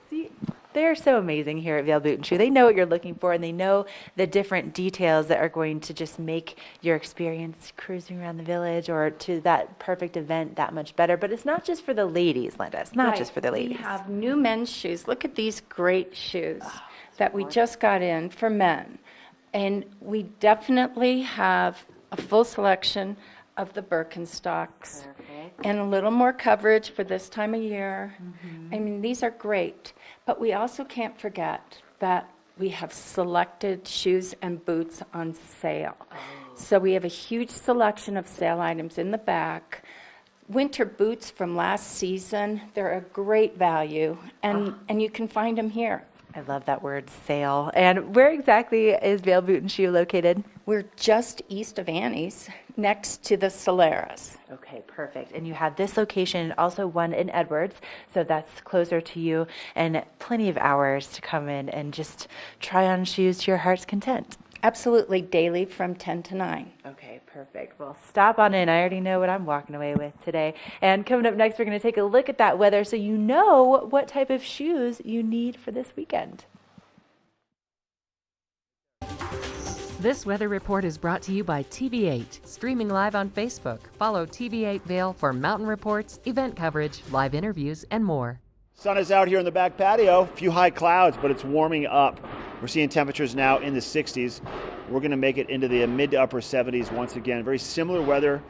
See, they're so amazing here at Vail Boot and Shoe. They know what you're looking for, and they know the different details that are going to just make your experience cruising around the village or to that perfect event that much better. But it's not just for the ladies, Linda. It's not just for the ladies. We have new men's shoes. Look at these great shoes that we just got in for men. And we definitely have a full selection of the Birkenstocks and a little more coverage for this time of year. I mean, these are great. But we also can't forget that we have selected shoes and boots on sale. So we have a huge selection of sale items in the back. Winter boots from last season, they're a great value, and you can find them here. I love that word, sale. And where exactly is Vail Boot and Shoe located? We're just east of Annie's, next to the Solaris. Okay, perfect. And you have this location, also one in Edwards, so that's closer to you, and plenty of hours to come in and just try on shoes to your heart's content. Absolutely, daily from 10 to 9. Okay, perfect. Well, stop on in. I already know what I'm walking away with today. And coming up next, we're going to take a look at that weather so you know what type of shoes you need for this weekend. This weather report is brought to you by TV8, streaming live on Facebook. Follow TV8 Vail for mountain reports, event coverage, live interviews, and more. Sun is out here in the back patio. A few high clouds, but it's warming up. We're seeing temperatures now in the 60s. We're going to make it into the mid to upper 70s once again. Very similar weather,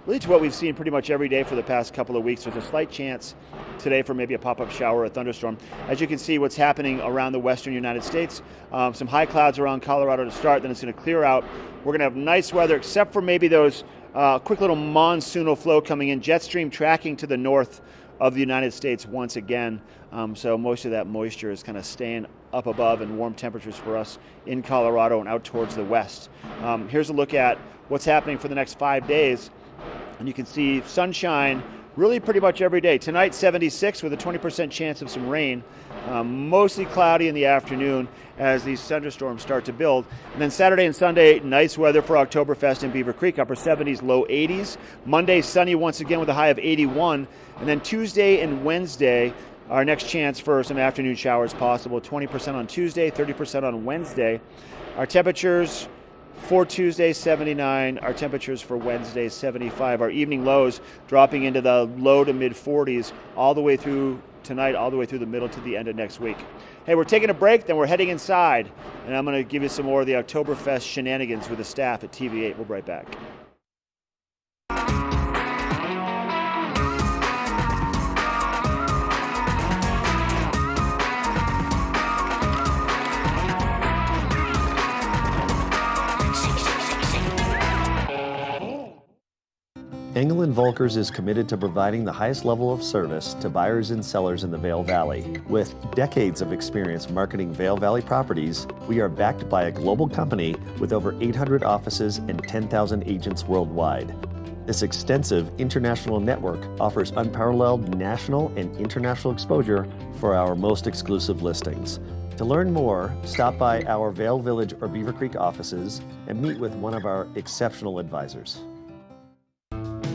really to what we've seen pretty much every day for the past couple of weeks. There's a slight chance today for maybe a pop-up shower or a thunderstorm. As you can see, what's happening around the western United States, some high clouds around Colorado to start, then it's going to clear out. We're going to have nice weather, except for maybe those quick little monsoonal flow coming in. Jet stream tracking to the north of the United States once again. So most of that moisture is kind of staying up above and warm temperatures for us in Colorado and out towards the west. Here's a look at what's happening for the next 5 days. And you can see sunshine really pretty much every day. Tonight, 76 with a 20% chance of some rain. Mostly cloudy in the afternoon as these thunderstorms start to build. And then Saturday and Sunday, nice weather for Oktoberfest in Beaver Creek, upper 70s, low 80s. Monday, sunny once again with a high of 81. And then Tuesday and Wednesday, our next chance for some afternoon showers possible. 20% on Tuesday, 30% on Wednesday. Our temperatures for Tuesday, 79. Our temperatures for Wednesday, 75. Our evening lows dropping into the low to mid 40s all the way through tonight, all the way through the middle to the end of next week. Hey, we're taking a break, then we're heading inside, and I'm going to give you some more of the Oktoberfest shenanigans with the staff at TV8. We'll be right back. Engel & Volkers is committed to providing the highest level of service to buyers and sellers in the Vail Valley. With decades of experience marketing Vail Valley properties, we are backed by a global company with over 800 offices and 10,000 agents worldwide. This extensive international network offers unparalleled national and international exposure for our most exclusive listings. To learn more, stop by our Vail Village or Beaver Creek offices and meet with one of our exceptional advisors.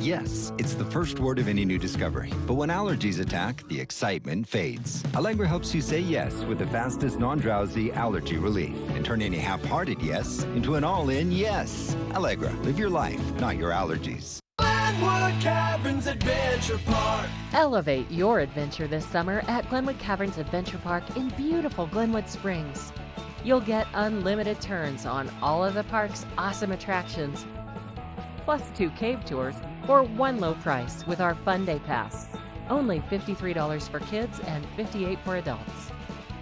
Yes, it's the first word of any new discovery. But when allergies attack, the excitement fades. Allegra helps you say yes with the fastest non-drowsy allergy relief and turn any half-hearted yes into an all-in yes. Allegra, live your life, not your allergies. Glenwood Caverns Adventure Park. Elevate your adventure this summer at Glenwood Caverns Adventure Park in beautiful Glenwood Springs. You'll get unlimited turns on all of the park's awesome attractions, plus 2 cave tours for one low price with our Fun Day Pass. Only $53 for kids and $58 for adults.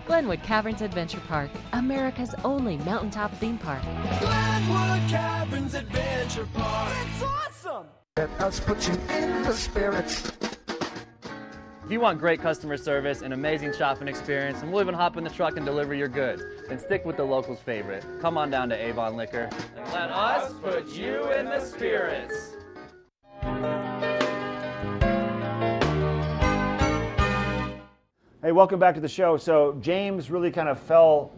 Glenwood Caverns Adventure Park, America's only mountaintop theme park. Glenwood Caverns Adventure Park. It's awesome! Let us put you in the spirits. If you want great customer service and amazing shopping experience, and we'll even hop in the truck and deliver your goods, then stick with the locals' favorite. Come on down to Avon Liquor and let us put you in the spirits. Hey, welcome back to the show. So James really kind of fell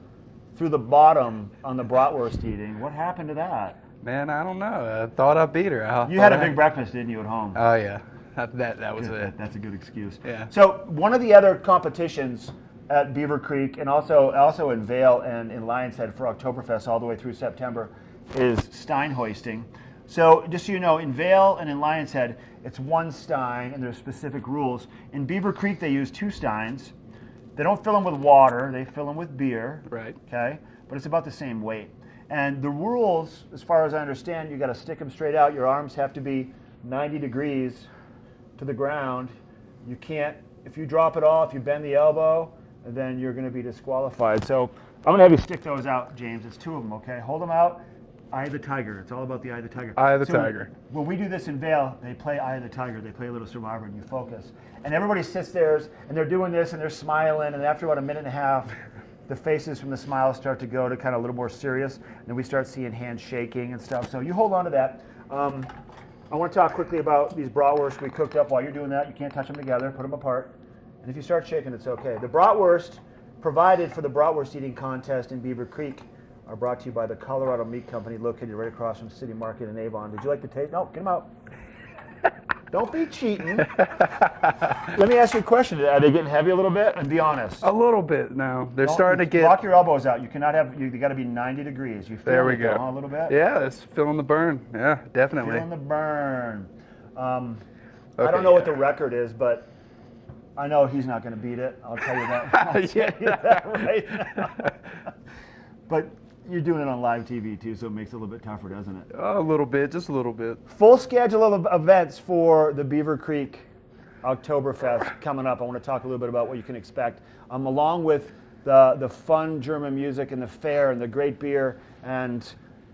through the bottom on the bratwurst eating. What happened to that? Man, I don't know. I thought I beat her. You had a big breakfast, didn't you, at home? Oh, yeah. That was it. That's a good excuse. Yeah. So one of the other competitions at Beaver Creek and also in Vail and in Lions Head for Oktoberfest all the way through September is stein hoisting. So just so you know, in Vail and in Lions Head, it's one stein and there's specific rules. In Beaver Creek, they use 2 steins. They don't fill them with water, they fill them with beer. Right. Okay? But it's about the same weight. And the rules, as far as I understand, you got to stick them straight out. Your arms have to be 90 degrees to the ground. You can't, if you drop it off, you bend the elbow, then you're going to be disqualified. So I'm going to have you stick those out, James. It's 2 of them, okay? Hold them out. Eye of the Tiger. It's all about the Eye of the Tiger. Eye of the Tiger. When we do this in Vail, they play Eye of the Tiger. They play a little Survivor, and you focus. And everybody sits there, and they're doing this, and they're smiling, and after about a minute and a half, the faces from the smiles start to go to kind of a little more serious, and then we start seeing hands shaking and stuff. So you hold on to that. I want to talk quickly about these bratwursts we cooked up. While you're doing that, you can't touch them together. Put them apart. And if you start shaking, it's okay. The bratwurst provided for the bratwurst eating contest in Beaver Creek are brought to you by the Colorado Meat Company, located right across from City Market in Avon. Did you like the taste? No, get them out. Don't be cheating. Let me ask you a question. Are they getting heavy a little bit? And be honest. A little bit now. They're starting to get. Lock your elbows out. You cannot have. You got to be 90 degrees. You feel there we it, go. Though, huh, a little bit. Yeah, it's feeling the burn. Yeah, definitely. Feeling the burn. I don't know what the record is, but I know he's not going to beat it. I'll tell you that. I'll tell you that right now. But you're doing it on live TV too, so it makes it a little bit tougher, doesn't it? A little bit, just a little bit. Full schedule of events for the Beaver Creek Oktoberfest coming up. I want to talk a little bit about what you can expect. Along with the fun German music and the fair and the great beer and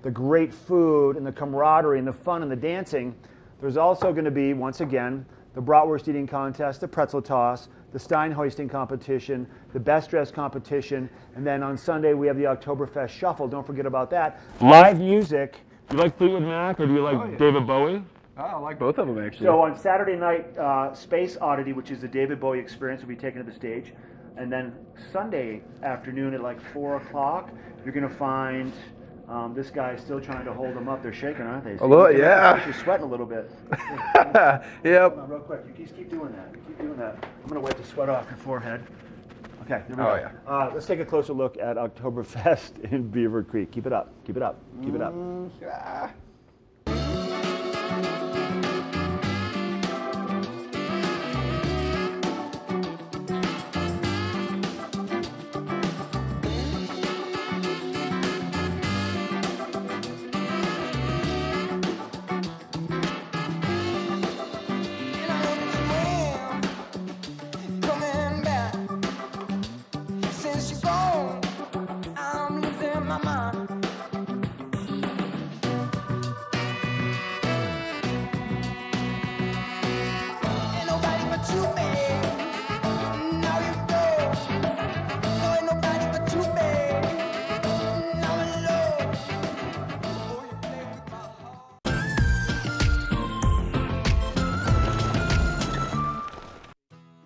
the great food and the camaraderie and the fun and the dancing, there's also going to be, once again, the bratwurst eating contest, the pretzel toss, the stein hoisting competition, the best dressed competition, and then on Sunday we have the Oktoberfest Shuffle. Don't forget about that. Live music. Do you like Fleetwood Mac or do you like David Bowie? Oh, I like both of them actually. So on Saturday night, Space Oddity, which is the David Bowie experience, will be taken to the stage. And then Sunday afternoon at like 4 o'clock, you're going to find this guy's still trying to hold them up. They're shaking, aren't they? A little, yeah. You're sweating a little bit. Yep. Real quick, you just keep doing that. Keep doing that. I'm going to wipe the sweat off your forehead. Okay, there we go. Yeah. Let's take a closer look at Oktoberfest in Beaver Creek. Keep it up. Keep it up. Keep it up. Yeah.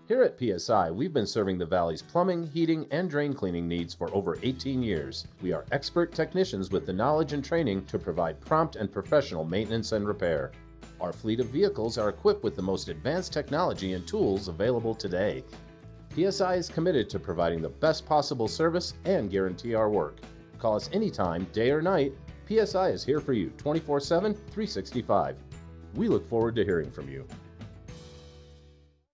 Here at PSI, we've been serving the Valley's plumbing, heating, and drain cleaning needs for over 18 years. We are expert technicians with the knowledge and training to provide prompt and professional maintenance and repair. Our fleet of vehicles are equipped with the most advanced technology and tools available today. PSI is committed to providing the best possible service and guarantee our work. Call us anytime, day or night. PSI is here for you 24/7, 365. We look forward to hearing from you.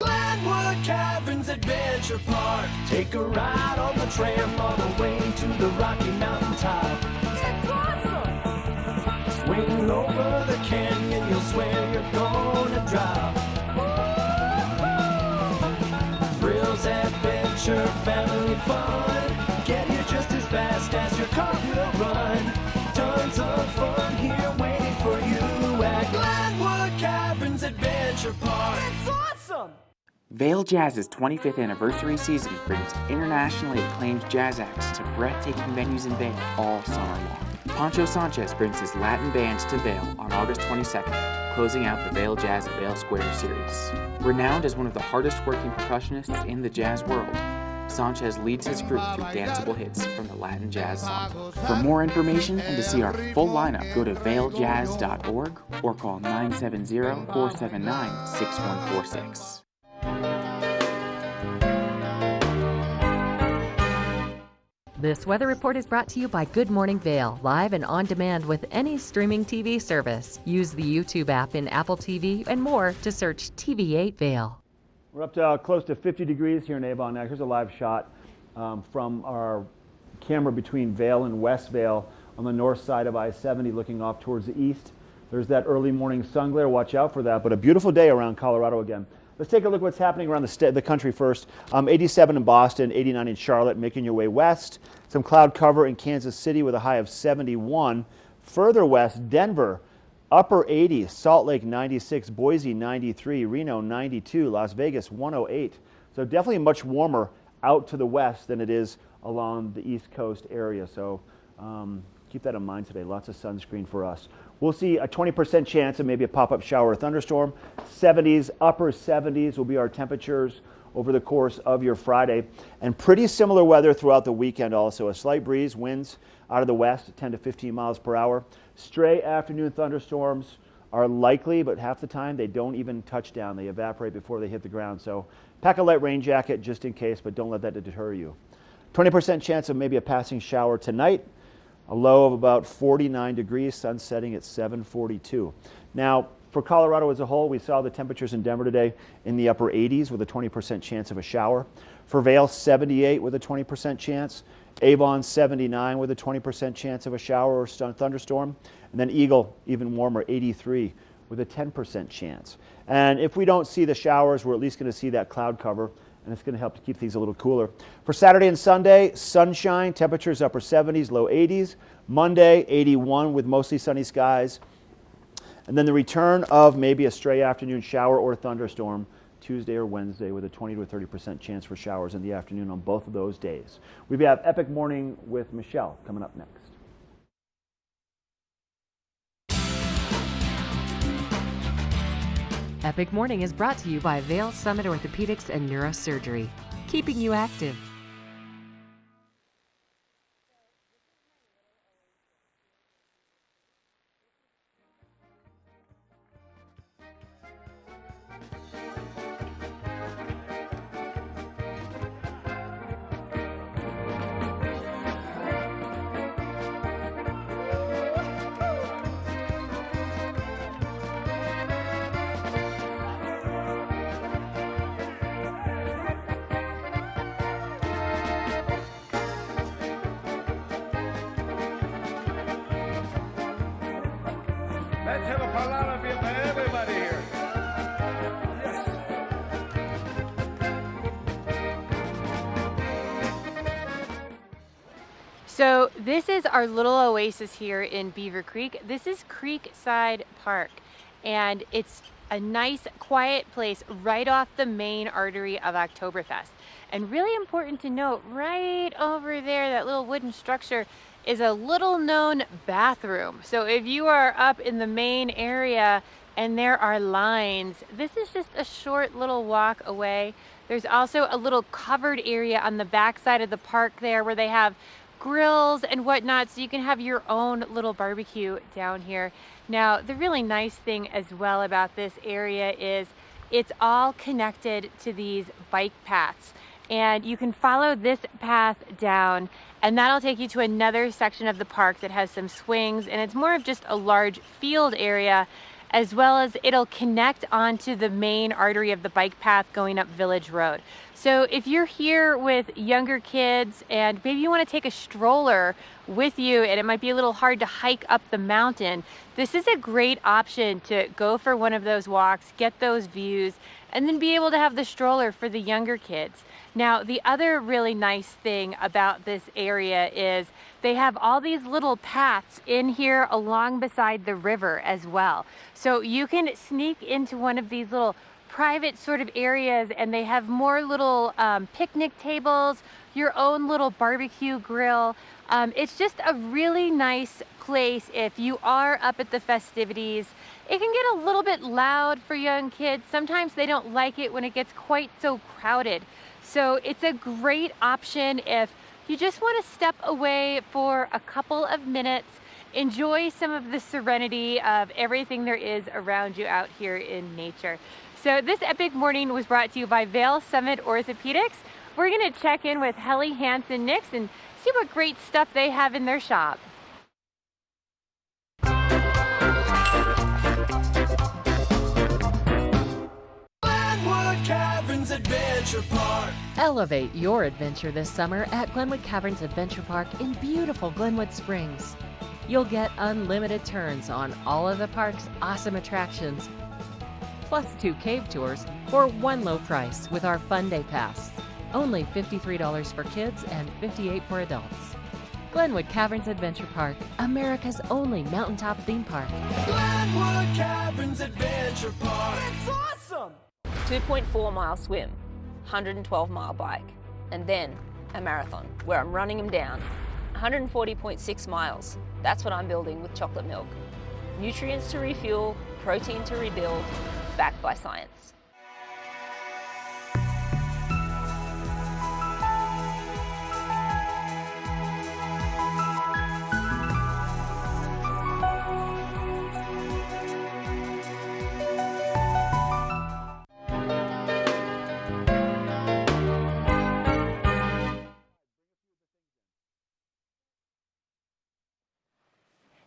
Glenwood Caverns Adventure Park. Take a ride on the tram all the way to the Rocky Mountain top. It's awesome! Swing over the canyon, you'll swear you're gonna drop. Thrills, adventure, family fun. Get here just as fast as your car will run. Tons of fun here waiting for you at Glenwood Caverns. Adventure Park. It's awesome! Vail Jazz's 25th anniversary season brings internationally acclaimed jazz acts to breathtaking venues in Vail all summer long. Pancho Sanchez brings his Latin band to Vail on August 22nd, closing out the Vail Jazz at Vail Square series. Renowned as one of the hardest working percussionists in the jazz world, Sanchez leads his group through danceable hits from the Latin jazz songbook. For more information and to see our full lineup, go to vailjazz.org or call 970-479-6146. This weather report is brought to you by Good Morning Vail, live and on demand with any streaming TV service. Use the YouTube app in Apple TV and more to search TV8 Vail. We're up to close to 50 degrees here in Avon now. Here's a live shot from our camera between Vail and West Vail on the north side of I-70 looking off towards the east. There's that early morning sun glare. Watch out for that. But a beautiful day around Colorado again. Let's take a look at what's happening around the country first. 87 in Boston, 89 in Charlotte, making your way west. Some cloud cover in Kansas City with a high of 71. Further west, Denver, upper 80s, Salt Lake 96, Boise 93, Reno 92, Las Vegas 108. So definitely much warmer out to the west than it is along the East Coast area. So keep that in mind today. Lots of sunscreen for us. We'll see a 20% chance of maybe a pop-up shower or thunderstorm. 70s, upper 70s will be our temperatures over the course of your Friday. And pretty similar weather throughout the weekend also. A slight breeze, winds out of the west, 10 to 15 miles per hour. Stray afternoon thunderstorms are likely, but half the time they don't even touch down. They evaporate before they hit the ground. So pack a light rain jacket just in case, but don't let that deter you. 20% chance of maybe a passing shower tonight. A low of about 49 degrees, sun setting at 7:42. Now, for Colorado as a whole, we saw the temperatures in Denver today in the upper 80s with a 20% chance of a shower. For Vail, 78 with a 20% chance. Avon, 79 with a 20% chance of a shower or thunderstorm. And then Eagle, even warmer, 83 with a 10% chance. And if we don't see the showers, we're at least going to see that cloud cover, and it's going to help to keep things a little cooler. For Saturday and Sunday, sunshine, temperatures upper 70s, low 80s. Monday, 81 with mostly sunny skies. And then the return of maybe a stray afternoon shower or thunderstorm Tuesday or Wednesday with a 20 to 30% chance for showers in the afternoon on both of those days. We have Epic Morning with Michelle coming up next. Epic Morning is brought to you by Vail Summit Orthopedics and Neurosurgery, keeping you active. Let's have a palaver for everybody here. So this is our little oasis here in Beaver Creek. This is Creekside Park, and it's a nice quiet place right off the main artery of Oktoberfest. And really important to note, right over there, that little wooden structure is a little known bathroom. So if you are up in the main area and there are lines, this is just a short little walk away. There's also a little covered area on the back side of the park there where they have grills and whatnot, so you can have your own little barbecue down here. Now, the really nice thing as well about this area is it's all connected to these bike paths. And you can follow this path down, and that'll take you to another section of the park that has some swings, and it's more of just a large field area, as well as it'll connect onto the main artery of the bike path going up Village Road. So if you're here with younger kids and maybe you want to take a stroller with you and it might be a little hard to hike up the mountain, this is a great option to go for one of those walks, get those views, and then be able to have the stroller for the younger kids. Now, the other really nice thing about this area is they have all these little paths in here along beside the river as well. So you can sneak into one of these little private sort of areas, and they have more little picnic tables, your own little barbecue grill. It's just a really nice place if you are up at the festivities. It can get a little bit loud for young kids. Sometimes they don't like it when it gets quite so crowded. So it's a great option if you just want to step away for a couple of minutes, enjoy some of the serenity of everything there is around you out here in nature. So this epic morning was brought to you by Vail Summit Orthopedics. We're going to check in with Helly Hansen-Nix and see what great stuff they have in their shop. Caverns Adventure Park. Elevate your adventure this summer at Glenwood Caverns Adventure Park in beautiful Glenwood Springs. You'll get unlimited turns on all of the park's awesome attractions, plus 2 cave tours for one low price with our Fun Day Pass. Only $53 for kids and $58 for adults. Glenwood Caverns Adventure Park, America's only mountaintop theme park. Glenwood Caverns Adventure Park. It's awesome! 2.4 mile swim, 112 mile bike, and then a marathon where I'm running them down. 140.6 miles. That's what I'm building with chocolate milk. Nutrients to refuel, protein to rebuild, backed by science.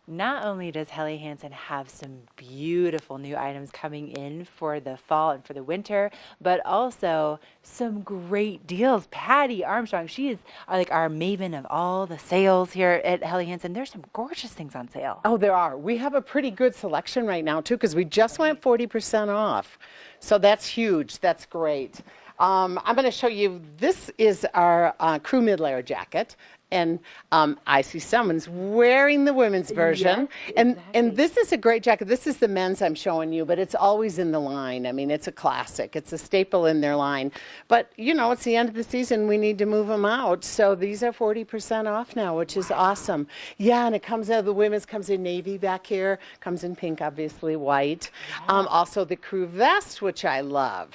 Not only does Helly Hansen have some beautiful new items coming in for the fall and for the winter, but also some great deals. Patty Armstrong, she is like our maven of all the sales here at Helly Hansen. There's some gorgeous things on sale. Oh, there are. We have a pretty good selection right now, too, because we just went 40% off. So that's huge. That's great. I'm going to show you, this is our crew mid-layer jacket. And I see someone's wearing the women's version. Yes, and this is a great jacket. This is the men's I'm showing you, but it's always in the line. I mean, it's a classic. It's a staple in their line. But, you know, it's the end of the season. We need to move them out. So these are 40% off now, which is awesome. Yeah, and it comes out, the women's comes in navy back here, comes in pink, obviously, white. Also the crew vest, which I love.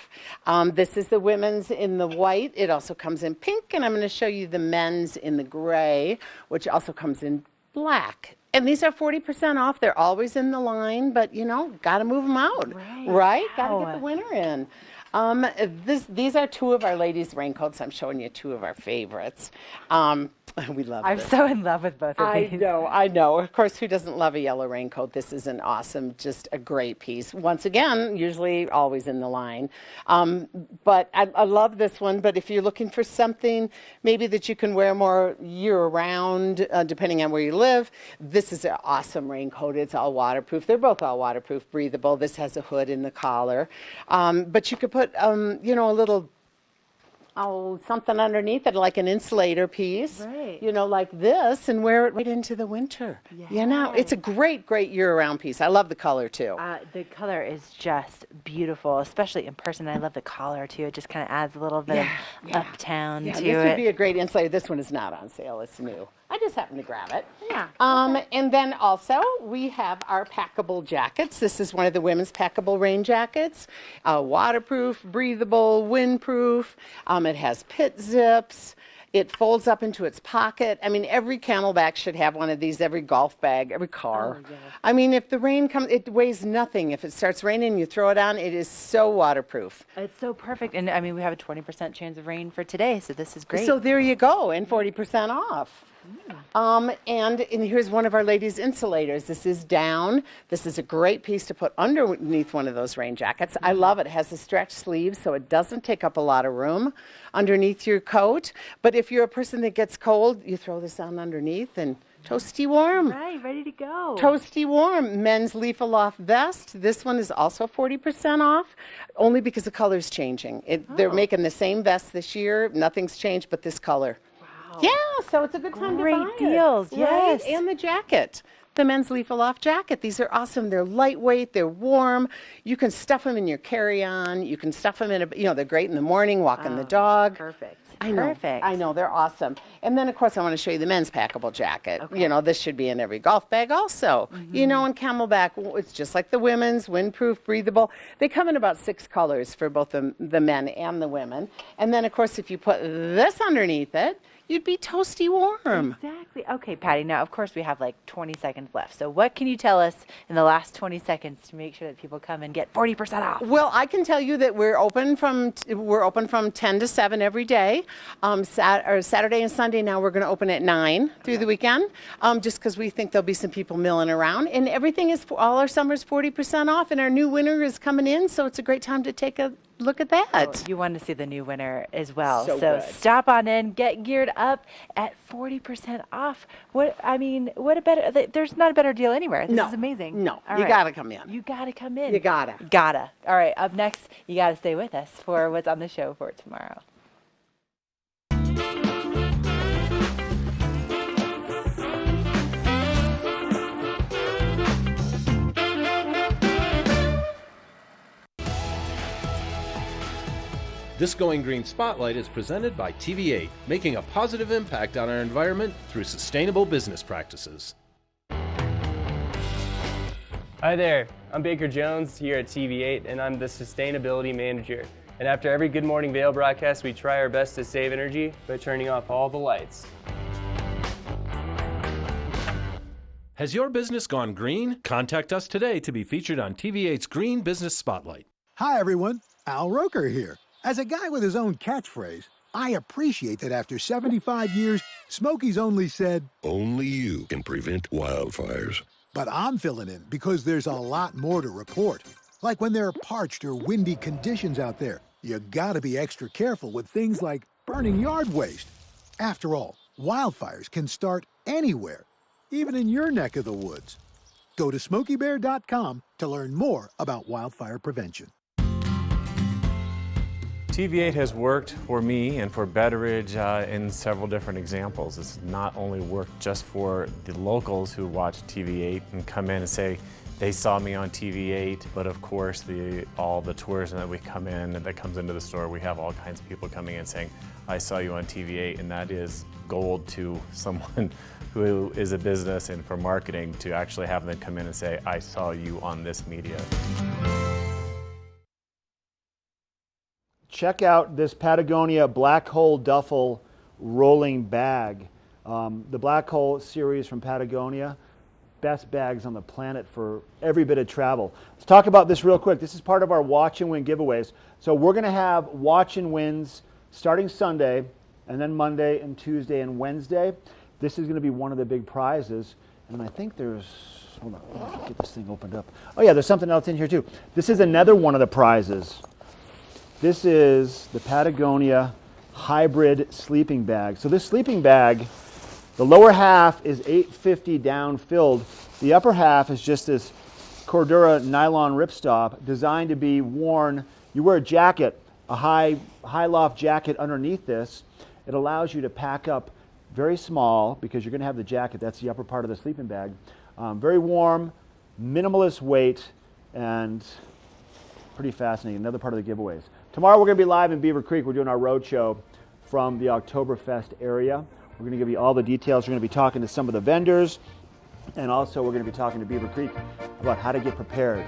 This is the women's in the white. It also comes in pink, and I'm going to show you the men's in the gray, which also comes in black. And these are 40% off. They're always in the line, but you know, got to move them out, right? Got to get the winter in. These are 2 of our ladies' raincoats. I'm showing you 2 of our favorites. We love I'm this. so in love with both of these. I know. Of course, who doesn't love a yellow raincoat? This is an awesome, just a great piece. Once again, usually always in the line. But I love this one. But if you're looking for something maybe that you can wear more year-round, depending on where you live, this is an awesome raincoat. It's all waterproof. They're both all waterproof, breathable. This has a hood in the collar. But you could put, you know, a little something underneath it, like an insulator piece, you know, like this, and wear it right into the winter. You know, it's a great, great year-round piece. I love the color, too. The color is just beautiful, especially in person. I love the collar, too. It just kind of adds a little bit of uptown to this it. would be a great insulator. This one is not on sale. It's new. I just happened to grab it. And then also we have our packable jackets. This is one of the women's packable rain jackets. Waterproof, breathable, windproof. It has pit zips. It folds up into its pocket. I mean, every Camelback should have one of these, every golf bag, every car. I mean, if the rain comes, it weighs nothing. If it starts raining, you throw it on, it is so waterproof. It's so perfect. And I mean, we have a 20% chance of rain for today, so this is great. So there you go, and 40% off. And here's one of our ladies' insulators. This is down. This is a great piece to put underneath one of those rain jackets. I love it. It has a stretch sleeve, so it doesn't take up a lot of room underneath your coat. But if you're a person that gets cold, you throw this on underneath and toasty warm. Right, ready to go. Toasty warm. Men's leaf aloft vest. This one is also 40% off, only because the color's changing. They're making the same vest this year. Nothing's changed but this color. Wow. Yeah, so it's a good time to buy Great deals, it. yes. Right? And the jacket. The men's leaf aloft jacket. These are awesome. They're lightweight. They're warm. You can stuff them in your carry-on. You can stuff them in they're great in the morning, walking the dog. Perfect. I know. Perfect. I know. They're awesome. And then, of course, I want to show you the men's packable jacket. Okay. This should be in every golf bag also. And Camelback, it's just like the women's, windproof, breathable. They come in about 6 colors for both the men and the women. And then, of course, if you put this underneath it, you'd be toasty warm. Exactly. Okay, Patty, now, of course, we have like 20 seconds left. So what can you tell us in the last 20 seconds to make sure that people come and get 40% off? Well, I can tell you that we're open from 10 to 7 every day. Saturday and Sunday now we're going to open at 9 through the weekend, just because we think there'll be some people milling around. And everything is, all our summer's 40% off, and our new winter is coming in, so it's a great time to take a look at that. Oh, you want to see the new winner as well. So So good. stop on in, get geared up at 40% off. What a better, there's not a better deal anywhere. This is amazing. No, All you right. got to come in. You got to come in. You gotta. Gotta. All right, up next, you got to stay with us for what's on the show for tomorrow. This Going Green Spotlight is presented by TV8, making a positive impact on our environment through sustainable business practices. Hi there, I'm Baker Jones here at TV8, and I'm the Sustainability Manager. And after every Good Morning Vail broadcast, we try our best to save energy by turning off all the lights. Has your business gone green? Contact us today to be featured on TV8's Green Business Spotlight. Hi everyone, Al Roker here. As a guy with his own catchphrase, I appreciate that after 75 years, Smokey's only said, "Only you can prevent wildfires." But I'm filling in because there's a lot more to report. Like when there are parched or windy conditions out there, you gotta be extra careful with things like burning yard waste. After all, wildfires can start anywhere, even in your neck of the woods. Go to SmokeyBear.com to learn more about wildfire prevention. TV8 has worked for me and for Betteridge in several different examples. It's not only worked just for the locals who watch TV8 and come in and say they saw me on TV8, but of course all the tourism that we come in that comes into the store, we have all kinds of people coming in saying, I saw you on TV8, and that is gold to someone who is a business and for marketing to actually have them come in and say, I saw you on this media. Check out this Patagonia Black Hole Duffel rolling bag. The Black Hole series from Patagonia, best bags on the planet for every bit of travel. Let's talk about this real quick. This is part of our Watch and Win giveaways. So we're going to have Watch and Wins starting Sunday, and then Monday and Tuesday and Wednesday. This is going to be one of the big prizes. And I think there's, hold on, let me get this thing opened up. Oh yeah, there's something else in here too. This is another one of the prizes. This is the Patagonia Hybrid Sleeping Bag. So this sleeping bag, the lower half is 850 down filled. The upper half is just this Cordura nylon ripstop designed to be worn. You wear a jacket, a high loft jacket underneath this. It allows you to pack up very small because you're going to have the jacket. That's the upper part of the sleeping bag. Very warm, minimalist weight, and pretty fascinating. Another part of the giveaways. Tomorrow we're going to be live in Beaver Creek. We're doing our road show from the Oktoberfest area. We're going to give you all the details. We're going to be talking to some of the vendors, and also we're going to be talking to Beaver Creek about how to get prepared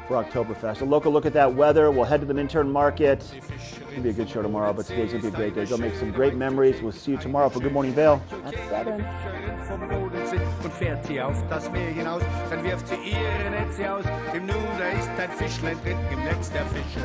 for Oktoberfest. A local look at that weather. We'll head to the Minturn Market. It's going to be a good show tomorrow, but today's going to be a great day. Go make some great memories. We'll see you tomorrow for Good Morning Vail at 7. Und fährt sie auf das Meer hinaus, dann wirft sie ihre Netze aus. Im Nu, da ist ein Fischlein drin, im Netz der Fische.